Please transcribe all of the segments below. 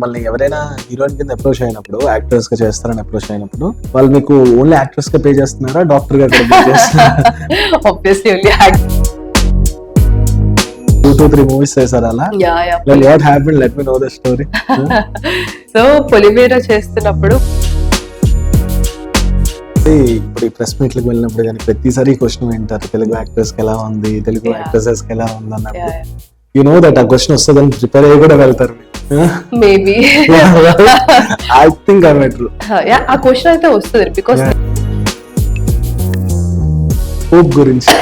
మిమ్మల్ని ఎవరైనా హీరోయిన్ కింద అప్రోచ్ అయినప్పుడు, యాక్టర్స్ గా చేస్తారని అప్రోచ్ అయినప్పుడు, వాళ్ళు మీకు ఓన్లీ యాక్ట్రెస్ గా పే చేస్తున్నారా, డాక్టర్ గా పే చేస్తున్నారా? Obviously only 2-3 మూవీస్ చేశారు అలా. yeah. What happened, let me know the story. So Polimera చేస్తున్నప్పుడు ఇప్పుడు ఈ ప్రెస్ మీట్లకు వెళ్ళినప్పుడు కానీ ప్రతిసారి క్వశ్చన్ వింటారు, తెలుగు యాక్టర్స్ కి ఎలా ఉంది, తెలుగు యాక్ట్రెసెస్ కి ఎలా ఉంది అన్నప్పుడు యు నో దట్ ఆ క్వశ్చన్ వస్తుందని ప్రిపేర్ అయ్యి కూడా వెళ్తారు. Maybe I think I met ఆ క్వశ్చన్ అయితే వస్తుంది బికాస్ హోప్ గురించి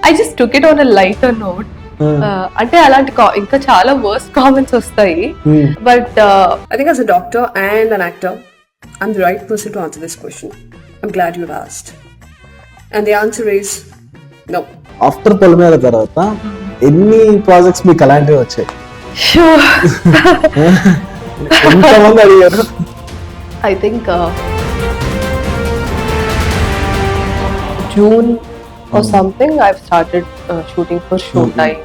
I just took it on a lighter note. అంటే అలాంటి ఇంకా చాలా వర్స్ట్ కామెంట్స్ వస్తాయి, but I think as a doctor and an actor, I'm the right person to answer this question. I'm glad you've asked. And the answer is no. After Polimera తర్వాత ఎన్ని projects మీకు అలాంటివి వచ్చాయి? ఎంతమంది అడిగారు? I think June or something I've started shooting for Showtime,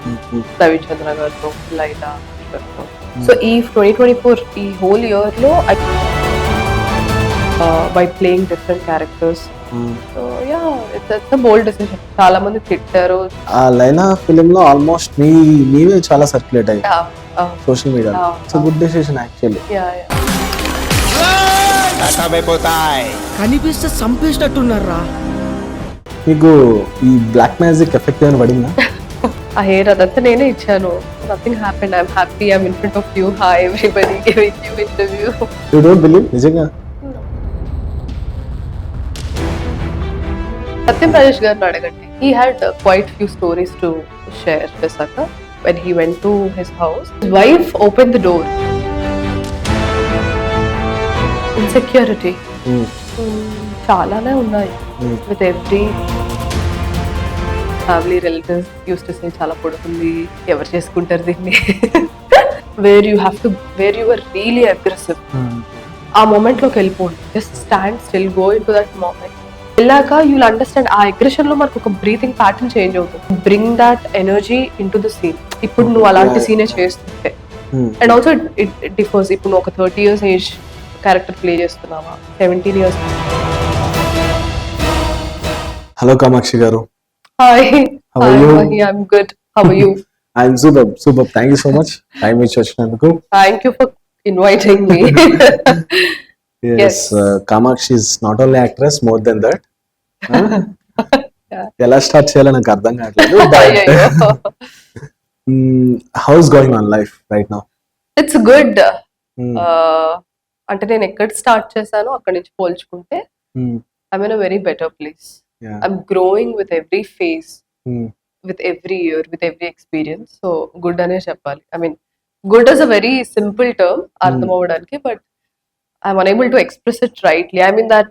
Ravi Chandra garto, Laila garto. So ఈ 2024 ఈ whole year లో by playing different characters. So yeah, it's a bold decision. చాలా మంది తిట్టారు. ఆ లైలా ఫిలిం లో ఆల్మోస్ట్ మీవే చాలా సర్క్యులేట్ అయ్యాయి సోషల్ మీడియాలో. It's good decision actually. కనిపిస్తే చంపేసినట్టున్నారా? మీకు ఈ బ్లాక్ మ్యాజిక్ ఎఫెక్ట్ ఏమైనా పడిందా? ఆ హెయిర్ అదంతా నేనే ఇచ్చాను. Nothing happened. I'm happy. I'm in front of you. Hi everybody, giving you interview. You don't believe? నిజంగా సత్యం రాజేష్ గారిని అడగండి. He had quite few stories to share, Visaka. When he went to his house, his wife opened the door. Insecurity. చాలానే ఉన్నాయి. With every family relatives used to say చాలా పొడుగుంది, ఎవరు చేసుకుంటారు దీన్ని. Where you were really aggressive. ఆ moment లోకి వెళ్ళిపోండి. Just stand still, go into that moment. వెళ్ళాక యూల్ అండర్స్టాండ్ ఆ అగ్రెషన్ లో మనకు ఒక బ్రీతింగ్ ప్యాటర్న్ చేంజ్ అవుతుంది. Bring that energy into the scene. ఇప్పుడు నువ్వు అలాంటి సీనే చేస్తుంటే, అండ్ ఆల్సో ఇట్ డిఫర్స్. ఇప్పుడు నువ్వు ఒక 30 years ఏజ్ క్యారెక్టర్ ప్లే చేస్తున్నావా, 17 years. హలో కామాక్షి గారు. Hi. How are you? I'm good. How are you? I'm super. Thank you so much time ఇచ్చి వచ్చినందుకు. Thank you for inviting me. Yes, Kamakshi is not only actress, more than that. ఎలా start చేయాలో నాకు అర్థం కావట్లేదు. House going on life right now? It's good. అంటే నేను ఎక్కడ స్టార్ట్ చేశానో అక్కడ నుంచి పోల్చుకుంటే I'm in a very better place. I'm growing with every phase, with every year, with every experience. So good అనే చెప్పాలి. I mean good is a very simple term అర్థం అవ్వడానికి, but I'm unable to express it rightly. I mean that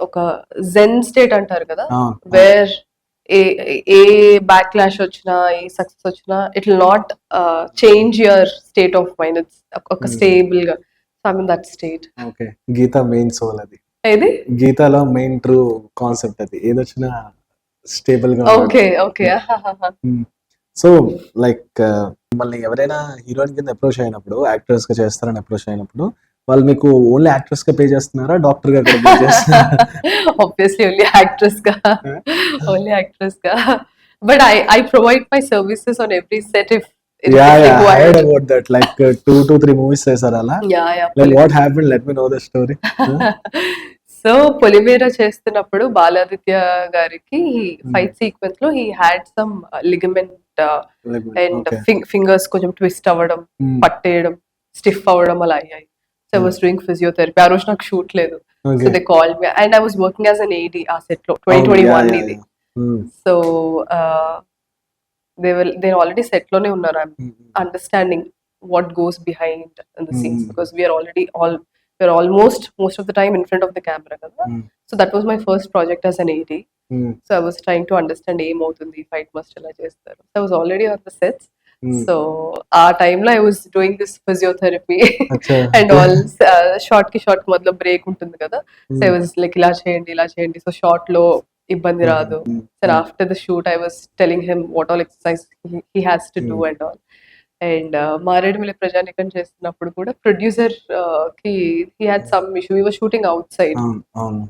ఒక zen state అంటారు కదా, where A backlash వచ్చినా, ఏ success వచ్చినా, it will not change your state of mind. It's ఒక stable గా. So I'm in that state. Okay. Gita main soul అది. ఏది? గీతాలో main true concept అది. ఏదొచ్చినా స్టేబుల్ గా. ఓకే. సో లైక్ మిమ్మల్ని ఎవరైనా హీరోయిన్ కింద అప్రోచ్ అయినప్పుడు, యాక్టర్స్ గా చేస్తారని అప్రోచ్ అయినప్పుడు, వాళ్ళు మీకు ఓన్లీ యాక్ట్రెస్ గా పే చేస్తున్నారా, డాక్టర్ గా పే చేస్తున్నారా? Obviously only actress గా. But I provide my services on every set if it is I required. heard about that. Like 2-3 movies చేశారు అలా. Yeah. What happened, let me know the story. So Polimera చేస్తున్నప్పుడు బాలాదిత్య గారికి fight sequence లో he had some ligament and fingers కొంచెం twist అవ్వడం, పట్టేయడం, stiff అవ్వడం అలా అయ్యాయి. So I was doing physiotherapy. ఆ రోజు నాకు షూట్ లేదు. So they called me and I was working as an AD ఆ సెట్ లో 2021 ఇది. So they already set లోనే ఉన్నారు. I'm understanding what goes behind the scenes because we are almost most of the time in front of the camera కదా. So that was my first project as an AD. So I was trying to understand ఏమవుతుంది, fight master ఎలా చేస్తారు. So I was already on the sets. So ఆ time లో I was doing this physiotherapy and all. Short కి మధ్యలో break ఉంటుంది కదా. So I was like ఇలా చేయండి. సో షార్ట్ లో ఇబ్బంది రాదు. So after the shoot I was telling him what all exercise he has to do and all. And Maredumilli ప్రజానికం చేస్తున్నప్పుడు కూడా ప్రొడ్యూసర్ కి he had some issue, we were shooting out side. అవును అవును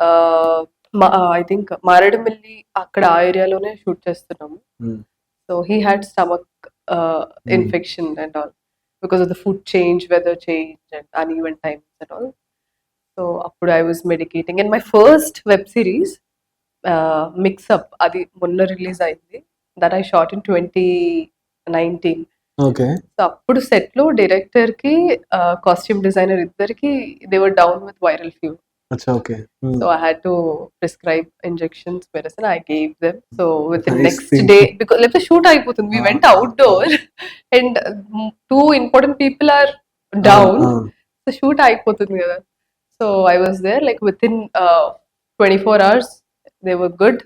ఐ థింక్ మారేడుమిల్లి అక్కడ ఆ ఏరియాలోనే షూట్ చేస్తున్నాము. Um, so he had stomach Hmm. Infection and all because of the food change, weather change and uneven times and all. So అప్పుడు I was medicating. And my first web series mix up, అది మొన్న release అయింది. That I shot in 2019. Okay so అప్పుడు set లో director కి costume designer ఇద్దరికి they were down with viral fever. అచ్చా okay So I had to prescribe injections, medicine. I gave them. So within Nice next thing. day, because let's say shoot అయిపోతుంది, we went outdoor, and two important people are down. So shoot అయిపోతుంది కదా. So I was there like within 24 hours. They were good.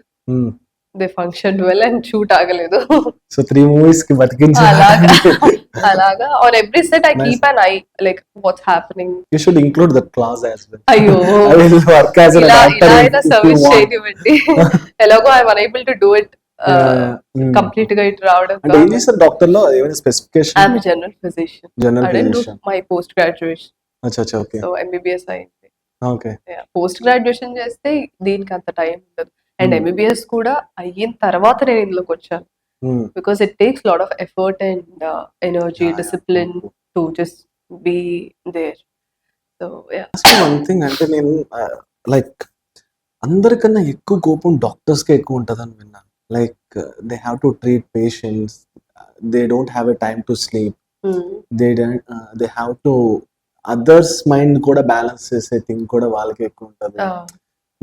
They functioned well and shoot ఆగలేదు. So 3 movies కి అలాగా బతికించారు. అలాగా on every set I Nice. keep an eye like what's happening. You should include that clause as well. అయ్యో I will work as an ఇలా actor ఇలా if అయినా you service want. చేయనివ్వండి. ఎలాగో I'm unable to do it Mm. Complete గా ఇటు రావడం. అంటే ఏం చేస్తారు డాక్టర్ లో ఏమైనా specification? I'm general physician. General I didn't do physician. my post graduation. అచ్చా అచ్చా ఓకే సో ఎంబీబీఎస్ అయింది. ఓకే పోస్ట్ గ్రాడ్యుయేషన్ చేస్తే దీనికి అంత టైం ఉండదు. And Hmm. ఎంబీబీఎస్ కూడా అయిన తర్వాత నేను ఇందులోకి వచ్చాను. Because it takes lot of effort and energy, discipline to just be there. So one thing అంటే నేను లైక్ అందరికన్నా ఎక్కువ కోపం డాక్టర్స్ కే ఎక్కువ ఉంటదని విన్నాను. Like they have to treat patients, they don't have a time to sleep, they have to others mind కూడా balance చేసే థింగ్ కూడా వాళ్ళకి ఎక్కువ ఉంటది.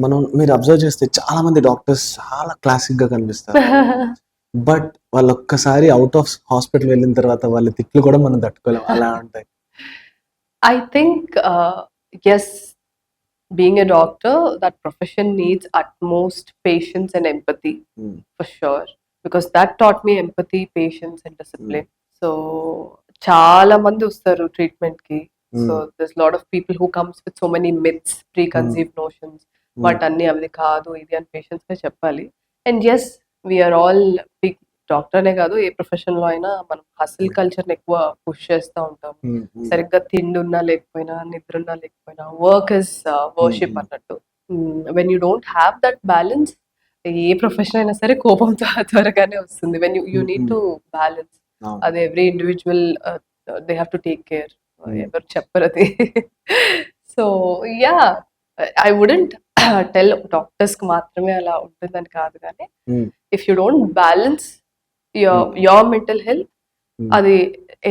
మనం మీరు అబ్జర్వ్ చేస్తే చాలా మంది డాక్టర్స్ చాలా క్లాసిక్ గా కనిపిస్తారు, బట్ వాళ్ళు ఒక్కసారి అవుట్ ఆఫ్ హాస్పిటల్ వెళ్ళిన తర్వాత వాళ్ళ తిట్లు కూడా మనం తట్టుకోలేం, అలా ఉంటాయి. I think, yes, being a doctor, that profession needs utmost patience and empathy Hmm. for sure. Because that taught me empathy, patience, and discipline. So, చాలా మంది వస్తారు ట్రీట్మెంట్ కి. So there's a lot of people who comes with so many myths, preconceived notions. వాటన్ని అవి కాదు ఇది అని patients గా చెప్పాలి. And yes, we're all big, doctor అనే కాదు ఏ ప్రొఫెషన్ లో అయినా మనం హసిల్ కల్చర్ ఎక్కువ పుష్ చేస్తూ ఉంటాం. సరిగ్గా తిండి ఉన్నా లేకపోయినా, నిద్ర ఉన్నా లేకపోయినా, వర్క్ ఇస్ వర్షిప్ అన్నట్టు. When you don't have that balance, ఏ ప్రొఫెషన్ అయినా సరే కోపం త్వరగానే వస్తుంది. When you need to balance. అది every individual they have to take care. ఎవరు చెప్పరు అది. So yeah, I wouldn't tell doctors కి మాత్రమే అలా ఉంటుందని కాదు, కానీ if you don't balance your mental health, అది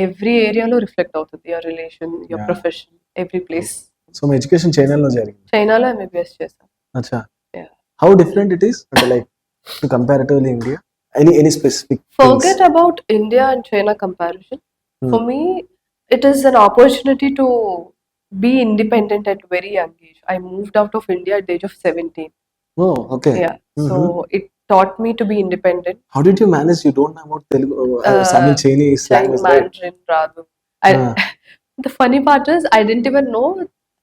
ఎవ్రీ ఏరియాలో రిఫ్లెక్ట్ అవుతుంది. Your relation, your profession, every place. So మీ ఎడ్యుకేషన్ చైనాలో జరిగింది? చైనాలో ఎంబీబీఎస్ చేశాను. అచ్చా, Yeah. How different it is అంటే like comparatively India? Any specific? Forget about India and China comparison. For me, it is an opportunity to be independent at very young age. I moved out of India at the age of 17. Oh, okay. Yeah. So it taught me to be independent. How did you manage? You don't know about Telugu, Tamil, Chinese language, right? Mandarin రాదు. The funny part is I didn't even know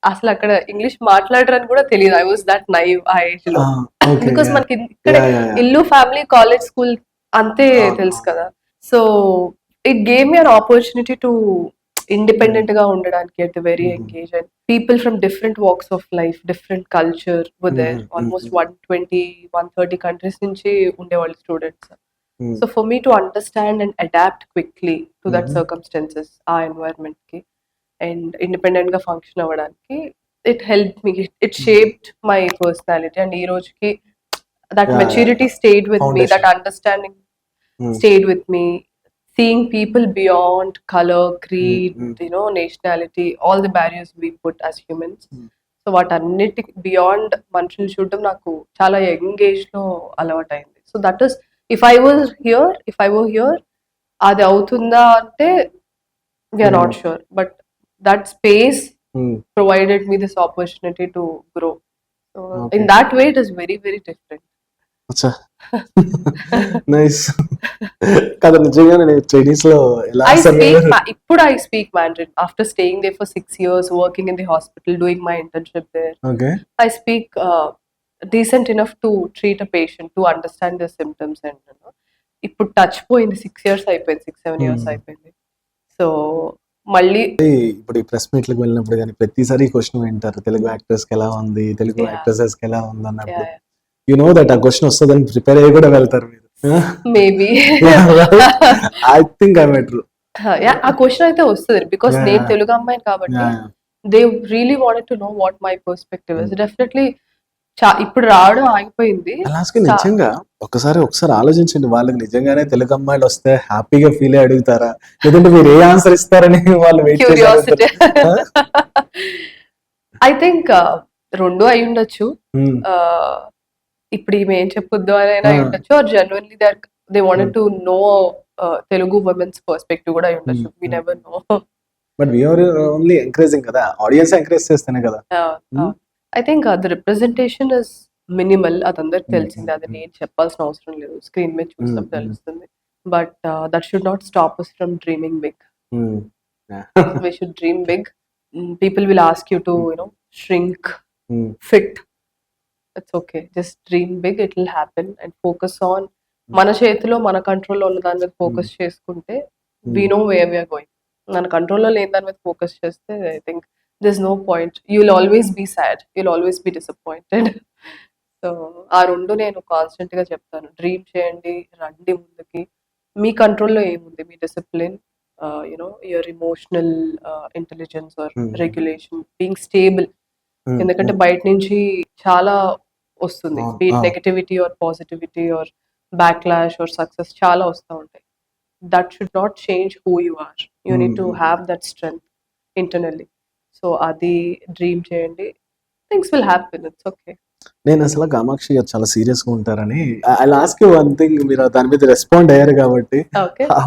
అసలు అక్కడ English మాట్లాడరని కూడా తెలియదు. I was that naive ఆ age లో. Because మనకి ఇక్కడ ఇల్లు, ఫ్యామిలీ, కాలేజ్, స్కూల్ అంతే తెలుసు కదా. So it gave me an opportunity to independent గా ఉండడానికి at the very young age. And people from different walks of life, different culture were there. Almost 120-130 countries నుంచి ఉండేవాళ్ళు students. So for me to understand and adapt quickly to that circumstances, ఆ environment కి, and independent గా function అవ్వడానికి, it helped me, it shaped my personality. And ఈ రోజుకి that maturity stayed with me, that understanding stayed with me. Seeing people beyond color, creed, nationality, all the barriers we put as humans. So వాటన్నిటి beyond మనుషులు చూడడం నాకు చాలా young age లో అలవాటైంది. So that is, if I were here అది అవుతుందా అంటే we're not sure, but that space provided me this opportunity to grow. So in that way it is very very different. అచ్చా, నైస్. కదా, నిజంగా నేను Chinese లో ఎలా ఇప్పుడు I speak Mandarin after staying there for 6 years, working in the hospital, doing my internship there. Okay. I speak decent enough to treat a patient, to understand their symptoms. And ఇప్పుడు touch పోయింది, 6 years అయిపోయింది, 6-7 years అయిపోయింది. So మళ్ళీ ఇప్పుడు ఈ press మీట్లకు వెళ్ళినప్పుడు కానీ ప్రతిసారి క్వశ్చన్ వింటారు, తెలుగు యాక్టర్స్ కి ఎలా ఉంది, తెలుగు Yeah. యాక్ట్రెసెస్ కి ఎలా ఉంది అన్నప్పుడు యు నో దట్ ఆ క్వశ్చన్ వస్తుందని ప్రిపేర్ అయ్యి కూడా వెళ్తారు మీరు. Maybe I think I met ఆ క్వశ్చన్ అయితే వస్తుంది బికాస్ Yeah, నేను yeah. తెలుగు అమ్మాయిని కాబట్టి they really wanted to know what my perspective is. Definitely ఇప్పుడు రావడం ఆగిపోయింది. అలాగే నిజంగా ఒకసారి ఆలోచించండి, వాళ్ళకి నిజంగానే తెలుగు అమ్మాయిలు వస్తే హ్యాపీగా ఫీల్ అయ్యి అడుగుతారా, లేదంటే మీరు ఏ ఆన్సర్ ఇస్తారని వాళ్ళు వెయిట్ క్యూరియాసిటీ ఐ థింక్ రెండు అయి ఉండొచ్చు. ఇప్పుడు ఈమె ఏం చెప్పొద్దు అని అయి ఉండొచ్చు, or genuinely they wanted to know Telugu women's perspective కూడా అయి ఉండొచ్చు. We never know. But we are only encouraging కదా, ఆడియన్స్ ఎంకరేజ్ చేస్తేనే కదా. I think the representation is minimal, అది అందరికి తెలిసింది, అది నేను చెప్పాల్సిన అవసరం లేదు, స్క్రీన్ మీద చూసినప్పుడు తెలుస్తుంది. But that should not stop us from dreaming big. We should dream big. People will ask you to, shrink, fit. It's okay. Just dream big. It will happen. And focus on మన చేతిలో మన కంట్రోల్లో ఉన్న దాని మీద focus చేసుకుంటే we know where we are going. మన కంట్రోల్లో లేని దాని మీద ఫోకస్ చేస్తే I think there's no point. You'll always be sad. You'll always be disappointed. So ఆ రెండు నేను కాన్స్టెంట్ గా చెప్తాను. డ్రీమ్ చేయండి, రండి ముందుకి. మీ కంట్రోల్లో ఏముంది? మీ discipline, your emotional intelligence or regulation, being stable. ఎందుకంటే బయట నుంచి చాలా వస్తుంది, negativity or positivity or backlash or success చాలా వస్తూ ఉంటాయి. That should not change who you are. You need to have that strength internally. So అది డ్రీమ్ చేయండి, things will happen. It's okay. నేను అసలు కామాక్షి గారు చాలా సీరియస్ గా ఉంటారని I lost you one thing, మీరు దాని మీద రెస్పాండ్ అయ్యారు కాబట్టి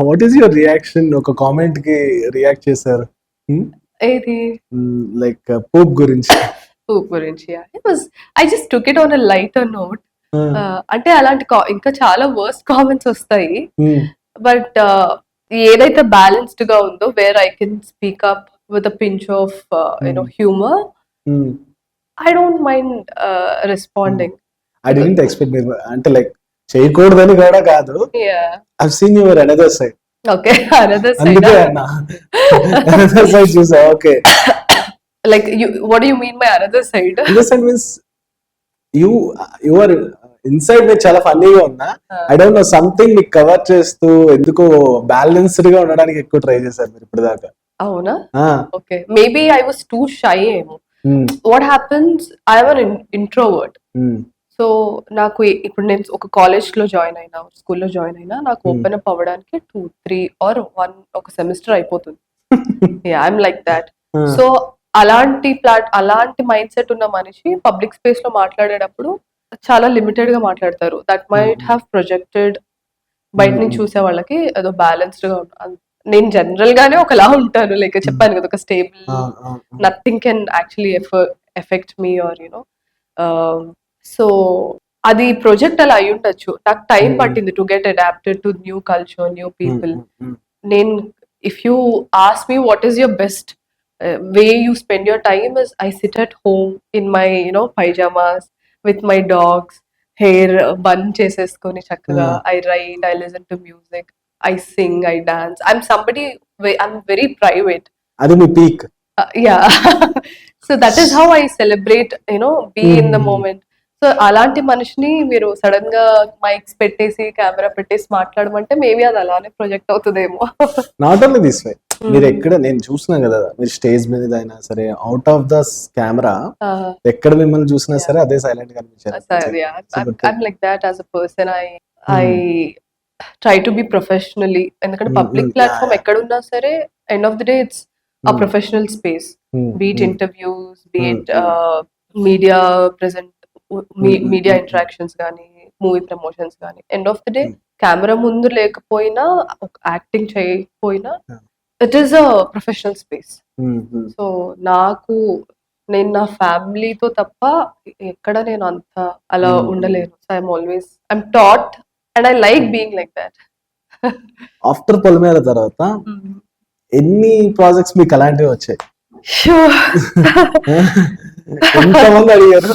వాట్ ఈస్ యువర్ రియాక్షన్? ఒక కామెంట్ కి రియాక్ట్ చేశారు, ఏది? లైక్ పోప్ గురించి. పోప్ గురించి I just took it on a lighter note. అంటే అలాంటి ఇంకా చాలా వర్స్ట్ కామెంట్స్ వస్తాయి, బట్ ఏదైతే బ్యాలెన్స్డ్ గా ఉందో, where I can speak up with a pinch of humour, I don't mind responding. I didn't expect మీరు అంటే లైక్ చేయకూడదని కూడా కాదు. Yeah. I've seen your another side. Okay, another side. అందుకే అన్న another side చూసా. Okay. Like what do you mean by another side? Another side means you are inside మీరు చాలా ఫన్నీగా ఉన్నా, I don't know something మీకు కవర్ చేస్తూ ఎందుకో బ్యాలెన్స్డ్ గా ఉండడానికి ఎక్కువ ట్రై చేశారు మీరు ఇప్పుడు దాకా. అవునా? Okay, maybe I was too shy ఏమో. What happens, I am an introvert. So నాకు ఇప్పుడు నేను ఒక కాలేజ్ లో జాయిన్ అయినా, స్కూల్లో జాయిన్ అయినా, నాకు ఓపెన్ అప్ అవ్వడానికి 2, 3 or 1 ఒక సెమిస్టర్ అయిపోతుంది. I'm like that. సో అలాంటి మైండ్ సెట్ ఉన్న మనిషి పబ్లిక్ స్పేస్ లో మాట్లాడేటప్పుడు చాలా లిమిటెడ్ గా మాట్లాడతారు. దట్ మైట్ హ్యావ్ ప్రొజెక్టెడ్ బయట నుంచి చూసే వాళ్ళకి ఏదో బ్యాలెన్స్డ్ గా ఉంటుంది. నేను జనరల్ గానే ఒకలా ఉంటాను, లైక్ చెప్పాను కదా, ఒక stable, nothing can actually affect me or so అది ప్రొజెక్ట్ అలా అయి ఉండొచ్చు. నాకు టైం పట్టింది to get adapted to new culture, new people. నేను if you ask me what is your best way you spend your time is I sit at home in my pyjamas with my dogs, hair bun చేసేసుకొని చక్కగా I write, I listen to music, I sing, I dance. I'm very private. అది మీ peak. Yeah. So that is how I celebrate, be in the moment. So అలాంటి మనిషిని మీరు sudden గా mics పెట్టేసి camera పెట్టేసి మాట్లాడమంటే మేబీ అది అలానే ప్రొజెక్ట్ అవుతుందేమో. నాట్ ఓన్లీ దిస్ వే, మీరు ఎక్కడ నేను చూసినా కదా, మీరు స్టేజ్ మీద అయినా సరే, అవుట్ ఆఫ్ ద కెమెరా ఎక్కడ మిమ్మల్ని చూసినా సరే అదే సైలెంట్ గా అనిపించారు. I'm like that as a person. I try to be professionally, ఎందుకంటే పబ్లిక్ ప్లాట్ఫామ్ ఎక్కడున్నా సరే end of the day it's a professional space, be it interviews, be it media present, media interactions కానీ, movie promotions కానీ, end of the day camera ముందు లేకపోయినా, acting చేయకపోయినా, it is a professional space. So నేను నా ఫ్యామిలీతో తప్ప ఎక్కడ నేను అంత అలా ఉండలేను. So I'm taught and I like being like that. After Polimera తర్వాత ఎన్ని ప్రాజెక్ట్స్ మీకు అలాంటివి వచ్చాయి? ఎంతమంది అడిగారు?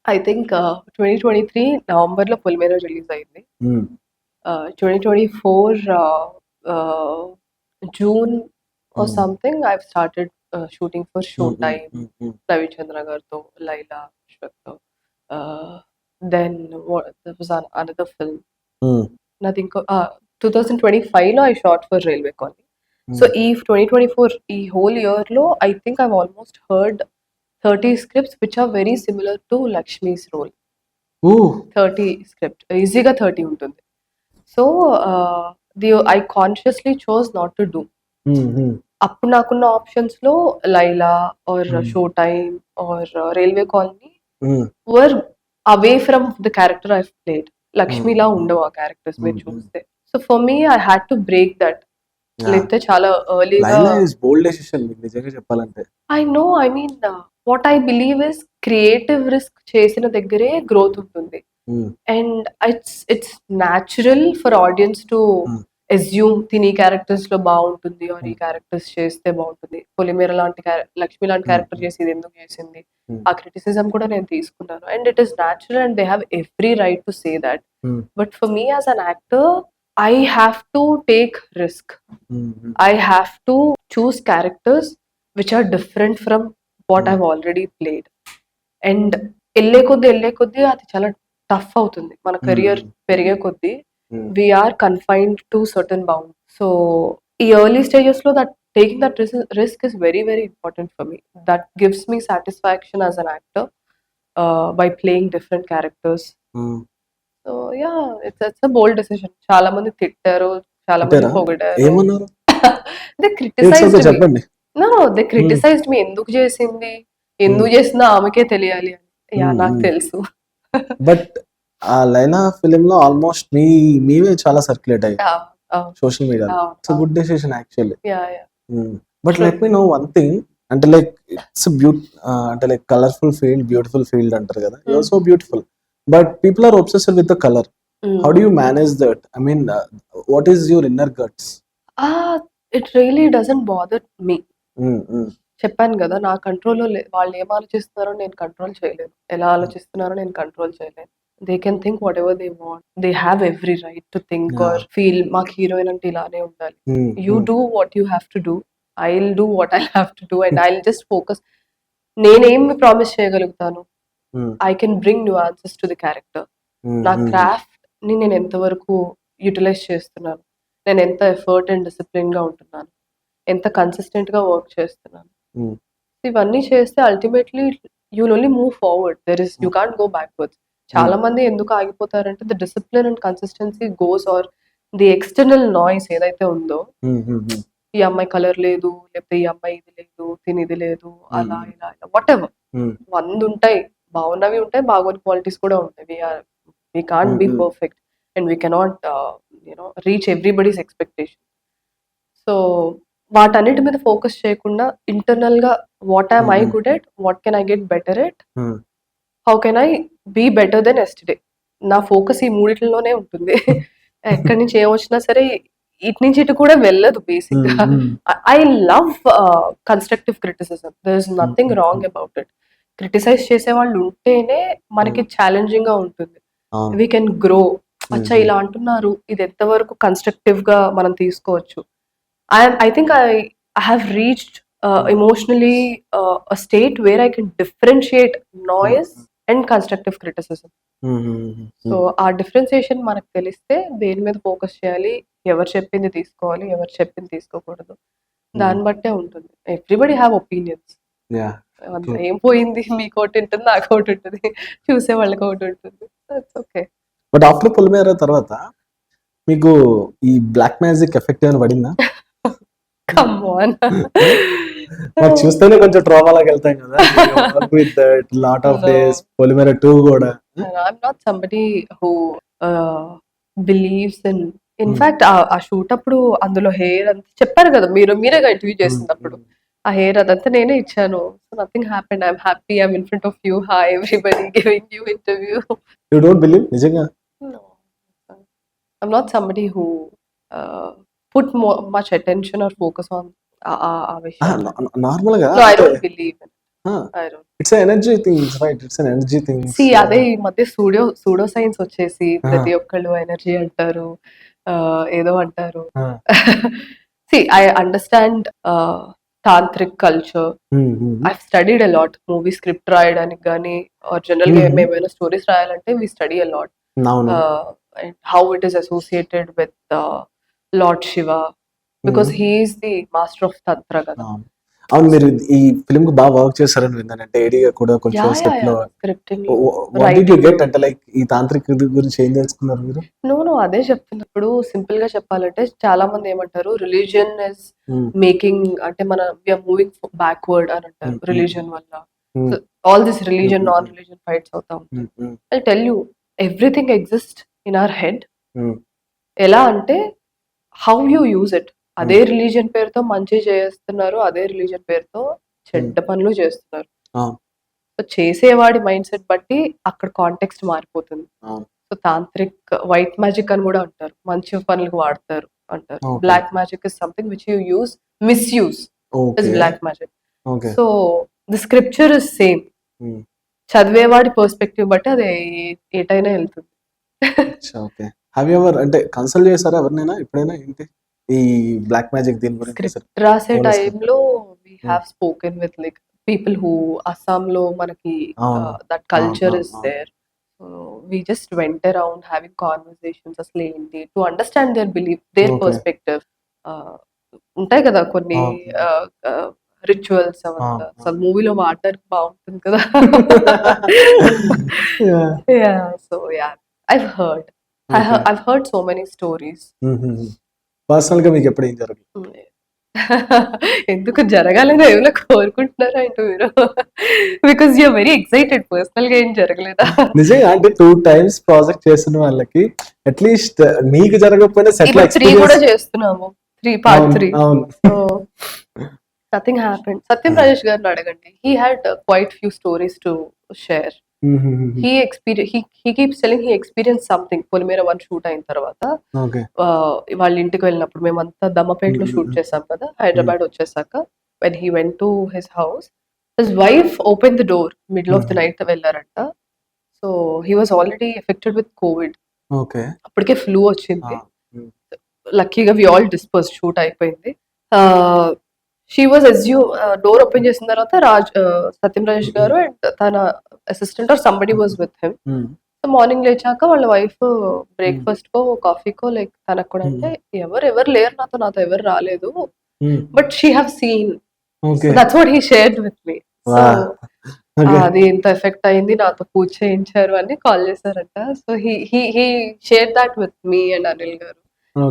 ఐ థింక్ 2023 నవంబర్ లో పొలిమేర రిలీజ్ అయింది. 2024 June or Mm. something, I've started shooting for Mm, mm, Showtime, mm, mm, Ravi Chandra garto, Laila, Shweta. Uh, then what? There was another film. mm, Nothing. 2025 లో I shot for Railway Colony. So mm. ఈ 2024 ఈ whole year లో I think I've almost heard 30 scripts which are very similar to Lakshmi's role. Ooh. 30 script ఈజీగా 30 ఉంటుంది. So I consciously chose not to do. Mm, mm, అప్పుడు నాకున్న options లో Laila or show time or railway colony mm, were away from the character I played. లక్ష్మిలా ఉండవు ఆ characters మీరు చూస్తే. So for me I had to break that. yeah. లేకపోతే చాలా ఎర్లీగా లైలా ఇస్ బోల్డ్ డెసిషన్ మీకు నిజంగా చెప్పాలంటే. I know, I mean what I believe is creative risk చేసిన దగ్గరే గ్రోత్ ఉంటుంది. Mm, and it's natural for audience to mm, assume తిని క్యారెక్టర్స్ లో బాగుంటుంది ఆర్ ఈ mm, క్యారెక్టర్స్ చేస్తే బాగుంటుంది. పొలిమేర లాంటి లక్ష్మి లాంటి mm, క్యారెక్టర్ mm, చేసి ఇది ఎందుకు చేసింది, mm, ఆ క్రిటిసిజం కూడా నేను తీసుకున్నాను. And it is natural and they have every right to say that. mm, but for me as an actor I have to take risk. mm, mm, I have to choose characters which are different from what mm, I've already played. And వెళ్ళే కొద్దీ అది చాలా tough అవుతుంది. మన career mm, పెరిగే కొద్దీ mm, we're confined to certain bound. So ఈ early stages లో that taking that risk is very very important for me. That gives me satisfaction as an actor by playing different characters. mm. So yeah, it's a bold decision. చాలా మంది తిట్టారు, చాలా మంది అంతేనా? పొగిడారు. ఏమన్నారు? They It's okay, criticized me. చెప్పండి. No, they criticized me. ఎందుకు చేసింది, ఎందుకు చేసిందో ఆమెకే తెలియాలి అని. యా, నాకు తెలుసు. బట్ ఆ లైలా ఫిలిం లో ఆల్మోస్ట్ మీవే చాలా సర్క్యులేట్ అయ్యాయి సోషల్ మీడియాలో. It's good decision actually. Yeah yeah. But True. Let me know one thing, అంటే లైక్ ఇట్స్ అంటే like colourful field, beautiful field అంటారు కదా. You are so beautiful, but people are obsessed with the colour. How do you manage that? I mean, what is your inner guts? It really doesn't bother me. చెప్పాను కదా, నా కంట్రోల్లో వాళ్ళు ఏం ఆలోచిస్తున్నారో నేను control చేయలేను, ఎలా ఆలోచిస్తున్నారో నేను కంట్రోల్ చేయలేను. They can think whatever they want. They have every right to think or feel మాకు హీరోయిన్ అంటే ఇలానే ఉండాలి. You do what you have to do, I will do what I have to do, and I will just focus. నేనేం promise చేయగలుగుతాను? I can bring new answers to the character. నా craft ని నేను ఎంతవరకు utilise చేస్తున్నాను, నేను ఎంత effort and discipline గా ఉంటున్నాను, ఎంత కన్సిస్టెంట్ గా వర్క్ చేస్తున్నాను, ఇవన్నీ చేస్తే ultimately you will only move forward. There is, you can't go backwards. చాలా మంది ఎందుకు ఆగిపోతారంటే the discipline and consistency goes, or the external noise ఏదైతే ఉందో, ఈ అమ్మాయి కలర్ లేదు, లేకపోతే ఈ అమ్మాయి ఇది లేదు, తినిది లేదు, అలా ఇలా ఇలా వాట్ ఎవర్ 100 ఉంటాయి. బాగున్నవి ఉంటాయి, బాగోని క్వాలిటీస్ కూడా ఉంటాయి. we can't be perfect and we cannot reach everybody's expectation. So వాటన్నిటి మీద ఫోకస్ చేయకుండా ఇంటర్నల్ గా what I'm I good at, what can I get better at, how can I be better then yesterday. నా focus ఈ మూడిట్లోనే ఉంటుంది. ఎక్కడి నుంచి ఏమొచ్చినా సరే ఇటు నుంచి ఇటు కూడా వెళ్ళదు బేసిక్ గా. I love constructive criticism. There is nothing wrong about it. Criticize చేసే వాళ్ళు ఉంటేనే మనకి ఛాలెంజింగ్ గా ఉంటుంది. We can grow. అచ్చా ఇలా అంటున్నారు, ఇది ఎంతవరకు కన్స్ట్రక్టివ్ గా మనం తీసుకోవచ్చు. I think I have reached emotionally a state where I can differentiate noise and constructive criticism. So ఆ డిఫరెన్సియేషన్ మనకు తెలిస్తే దేని మీద ఫోకస్ చేయాలి, ఎవరు చెప్పింది తీసుకోవాలి, ఎవరు చెప్పింది తీసుకోకూడదు, దాన్ని బట్టే ఉంటుంది. Everybody have opinions. ఏం పోయింది, మీకు ఒకటి ఉంటుంది, నాకు ఒకటి ఉంటుంది, చూసే వాళ్ళకి ఒకటి ఉంటుంది. ఓకే. బట్ ఆఫ్టర్ పొలిమేర తర్వాత మీకు ఈ బ్లాక్ మ్యాజిక్ ఎఫెక్ట్ ఏమైనా పడిందా? Come on. మాకు చూస్తేనే కొంచెం ట్రామాలోకి వెళ్తాం కదా. With that lot of days Polimera 2 కూడా. I'm not somebody who believes in fact ఆ షూట్ అప్పుడు అందులో హెయిర్ అంతా చెప్పారు కదా, మీరేగా ఇంటర్వ్యూ చేసినప్పుడు ఆ హెయిర్ అదంతా నేనే ఇచ్చాను. So nothing happened. I'm happy. I'm in front of you. Hi everybody, giving you interview. You don't believe నిజంగా? No, I'm not somebody who put much attention or focus on ఆ విషయం. Normal గా No, I don't believe in it. I don't. It's energy things, right? It's energy things. See, అదే ఈ మధ్య pseudo science వచ్చేసి ప్రతి ఒక్కళ్ళు ఎనర్జీ అంటారు, ఏదో అంటారు. See, I understand tantric culture. I've studied a lot. Movie script రాయడానికి కానీ ఆర్ జనరల్ గా ఏమైనా స్టోరీస్ రాయాలంటే we study a lot. అవును. And how it is associated with Lord Shiva because he is the master of tantra కదా. అవును, మీరు ఈ ఫిల్మ్ కు బాగా వర్క్ చేశారని విన్నాను. అంటే ఏడిగా కూడా కొంచెం స్టెప్ లో scripting what did you get, అంటే లైక్ ఈ తాంత్రిక గురించి ఏం తెలుసుకున్నారు మీరు? నో అదే చెప్తున్నప్పుడు సింపుల్ గా చెప్పాలంటే చాలా మంది ఏమంటారు రిలీజియన్ ఇస్ మేకింగ్, అంటే మన వీఆర్ మూవింగ్ బ్యాక్వర్డ్ అని అంటారు రిలీజియన్ వల్ల. All this religion non religion fights అవుతా ఉంటాయి. I tell you everything exist in our head. ఎలా అంటే హౌ యూ యూజ్ ఇట్. అదే రిలీజియన్ పేరుతో మంచి చేస్తున్నారు, అదే రిలీజియన్ పేరుతో చెడ్డ పనులు చేస్తున్నారు. సో చేసేవాడి మైండ్ సెట్ బట్టి అక్కడ కాంటెక్స్ట్ మారిపోతుంది. సో తాంత్రిక్ వైట్ మ్యాజిక్ అని కూడా అంటారు, మంచి పనులకు వాడతారు అంటారు. Black magic is something which you use misuse is black magic. So the scripture is same, చదివేవాడి పర్స్పెక్టివ్ బట్టి అది ఏటైనా వెళ్తుంది. ఓకే, హావ్ యు ఎవర్ అంటే కన్సల్ట్ చేశారా ఎవరినైనా ఎప్పుడైనా ఏంటి ఈ బ్లాక్ మ్యాజిక్ దీని గురించి? స్క్రిప్ట్ రాసే టైంలో we have spoken with like people who అస్సాంలో మనకి that culture is there. So we just went around having conversations అసలు ఏంటి to understand their belief, their perspective. ఉంటాయి కదా కొన్ని రిచువల్స్ అవంతా, అసలు మూవీలో వాడడానికి బాగుంటుంది కదా. So yeah I've heard so many stories. Personal గా మీకు ఎప్పుడు ఏం జరగలేదు? ఎందుకు జరగాలని ఏమైనా కోరుకుంటున్నారా అంటే మీరు? Because you're very excited. Personal గా ఏం జరగలేదా? నిజంగా అంటే 2 times ప్రాజెక్ట్ చేస్తున్న వాళ్ళకి అట్లీస్ట్ మీకు జరగకపోయినా సెటిల్ 3 కూడా చేస్తున్నాము, 3 part 3. అవును. So nothing happened. Satyam Rajesh గారిని అడగండి. He had quite few stories to share. He keeps telling he experienced something. Polimera 1 shoot అయిన తర్వాత వాళ్ళ ఇంటికి వెళ్ళినప్పుడు మేమంతా దమ్మపేటలో షూట్ చేసాం కదా, హైదరాబాద్ వచ్చేసాక when he went to his house, his wife opened the door middle of the night వెళ్ళారంట. So he was already affected with COVID. అప్పటికే ఫ్లూ వచ్చింది. లక్కీగా వి ఆల్ డిస్పర్స్, షూట్ అయిపోయింది. షీ వాజ్ డోర్ ఓపెన్ చేసిన తర్వాత సత్యం రాజేష్ గారు and తన assistant or somebody was with him. So morning లేచాక వాళ్ళ వైఫ్ బ్రేక్ఫాస్ట్ కో కాఫీకో లైక్ తనకు కూడా అంటే ఎవరు లేరు నాతో ఎవరు రాలేదు, but she have seen. That's what he shared with me. So అది ఎంత ఎఫెక్ట్ అయింది, నాతో పూజ చేయించారు అని కాల్ చేశారంట. So he share that with me and Anil గారు.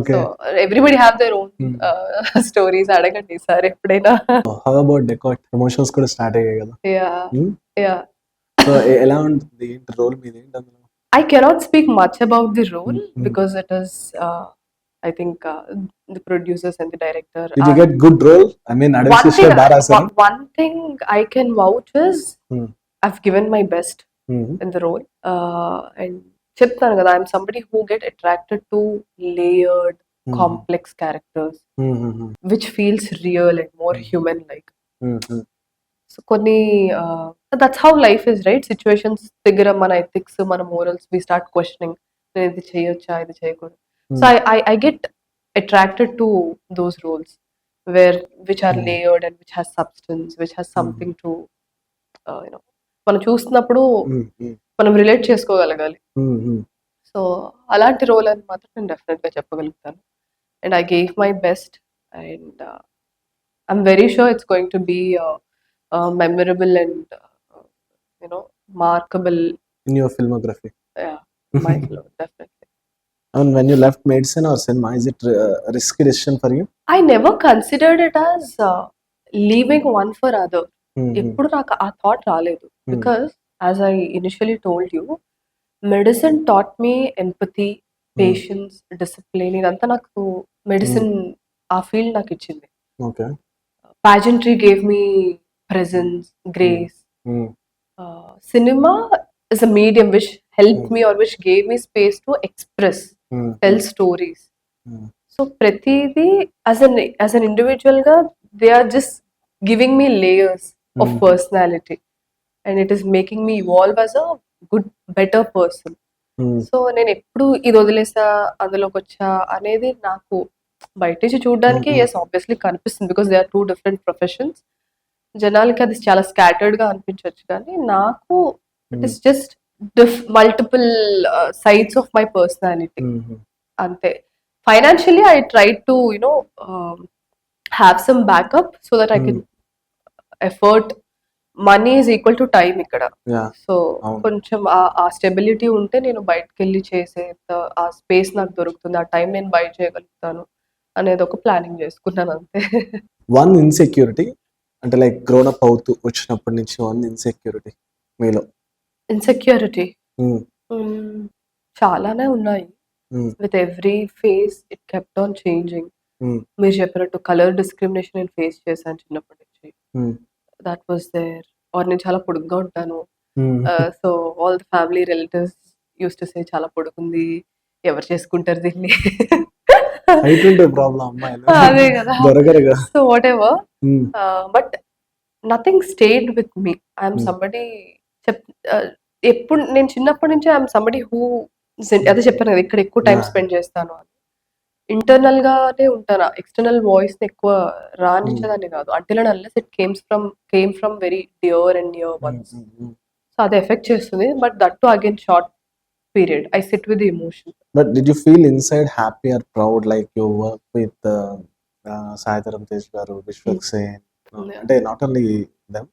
So everybody have their own stories. అడగండి సార్ ఎప్పుడైనా. How about Decot? Promotions కూడా స్టార్ట్ అయ్యాయి కదా. Yeah. సో ఎలా ఉంటుంది రోల్ మీది? I cannot speak much about the role because it is I think the producers and the director. Did you get good role? I mean, one thing I can vouch is I've given my best in the role, and చెప్తాను కదా, I'm somebody who get attracted to layered complex characters which feels real and more human like. So కొన్ని that's how life is right. Situations దగ్గర మన ethics, మన morals we start questioning, నేను ఇది చేయొచ్చా, ఇది చేయకూడదు. So I get attracted to those roles which are layered and which has substance, which has something to you know మనం చూస్తున్నప్పుడు మనం రిలేట్ చేసుకోగలగాలి. సో అలాంటి రోల్ అని మాత్రం నేను డెఫినెట్ గా చెప్పగలుగుతాను. And I gave my best and I'm very sure it's going to be memorable and markable in your filmography. My film, definitely. And when you left medicine or cinema, is it a risky decision for you? I never considered it as leaving one for other. ఎప్పుడు నాకు ఆ thought రాలేదు. Because as I initially told you, medicine taught me empathy, patience, discipline. ఇదంతా నాకు medicine ఆ field నాకు ఇచ్చింది. Pageantry gave me presence, grace. Cinema is a medium which helped me or which gave me space to express, tell stories. So pratidi as an individual ga, they are just giving me layers of personality. And it is making me evolve as a good, better person. So నేను ఎప్పుడు ఇది వదిలేసా అందులోకి వచ్చా అనేది నాకు బయట నుంచి చూడడానికి Mm-hmm. ఎస్ ఆబ్వియస్లీ కనిపిస్తుంది, because they are two different professions. జనాలకి అది చాలా స్కాటర్డ్ గా అనిపించవచ్చు, కానీ నాకు it is just multiple sides of my personality. Mm-hmm. అంతే. Financially I try to have some backup so that I can effort. Money is equal to time ఇక్కడ. Yeah. సో అవును. కొంచెం ఆ స్టెబిలిటీ ఉంటే నేను బయటకు వెళ్ళి చేసే ఆ స్పేస్ నాకు దొరుకుతుంది, ఆ టైం నేను బయట చేయగలుగుతాను అనేది ఒక ప్లానింగ్ చేసుకున్నాను అంతే. వన్ ఇన్సెక్యూరిటీ అంటే లైక్ గ్రోన్ అప్ అవుతూ వచ్చినప్పటి నుంచి వన్ ఇన్సెక్యూరిటీ మీలో. Insecurity Mm. చాలానే ఉన్నాయి. Mm. With every face it kept on changing. Mm. మీరు చెప్పినట్టు కలర్ డిస్క్రిమినేషన్ నేను ఫేస్ చేశాను చిన్నప్పటి నుంచి. Mm. That was there. Or నేను చాలా పొడుగ్గా ఉంటాను. Mm. So all the family relatives use to say చాలా పొడుగుంది, ఎవరు చేసుకుంటారు దీన్ని. హైట్ ఉంటే ప్రాబ్లం అమ్మాయిలు అదే కదా. దొరకరుగా. So whatever, Mm. But nothing stayed with me. I'm Mm. Somebody ఎప్పుడు నేను చిన్నప్పటి నుంచి ఐఎమ్ సంబడి హూ, అదే చెప్పాను కదా ఇక్కడ ఎక్కువ టైం Yeah. స్పెండ్ చేస్తాను అని. ఇంటర్నల్ గానే ఉంటాను, ఎక్స్టర్నల్ వాయిస్ ఎక్కువ రానించదాన్ని కాదు. Until and unless it came from very dear and near once. Mm. Mm. So అది ఎఫెక్ట్ చేస్తుంది, but that to again short period I SIT with emotion. But did you feel inside happy or proud like you work with Saitharam Tej garu, Vishwak Sen, Yeah. అంటే not only them,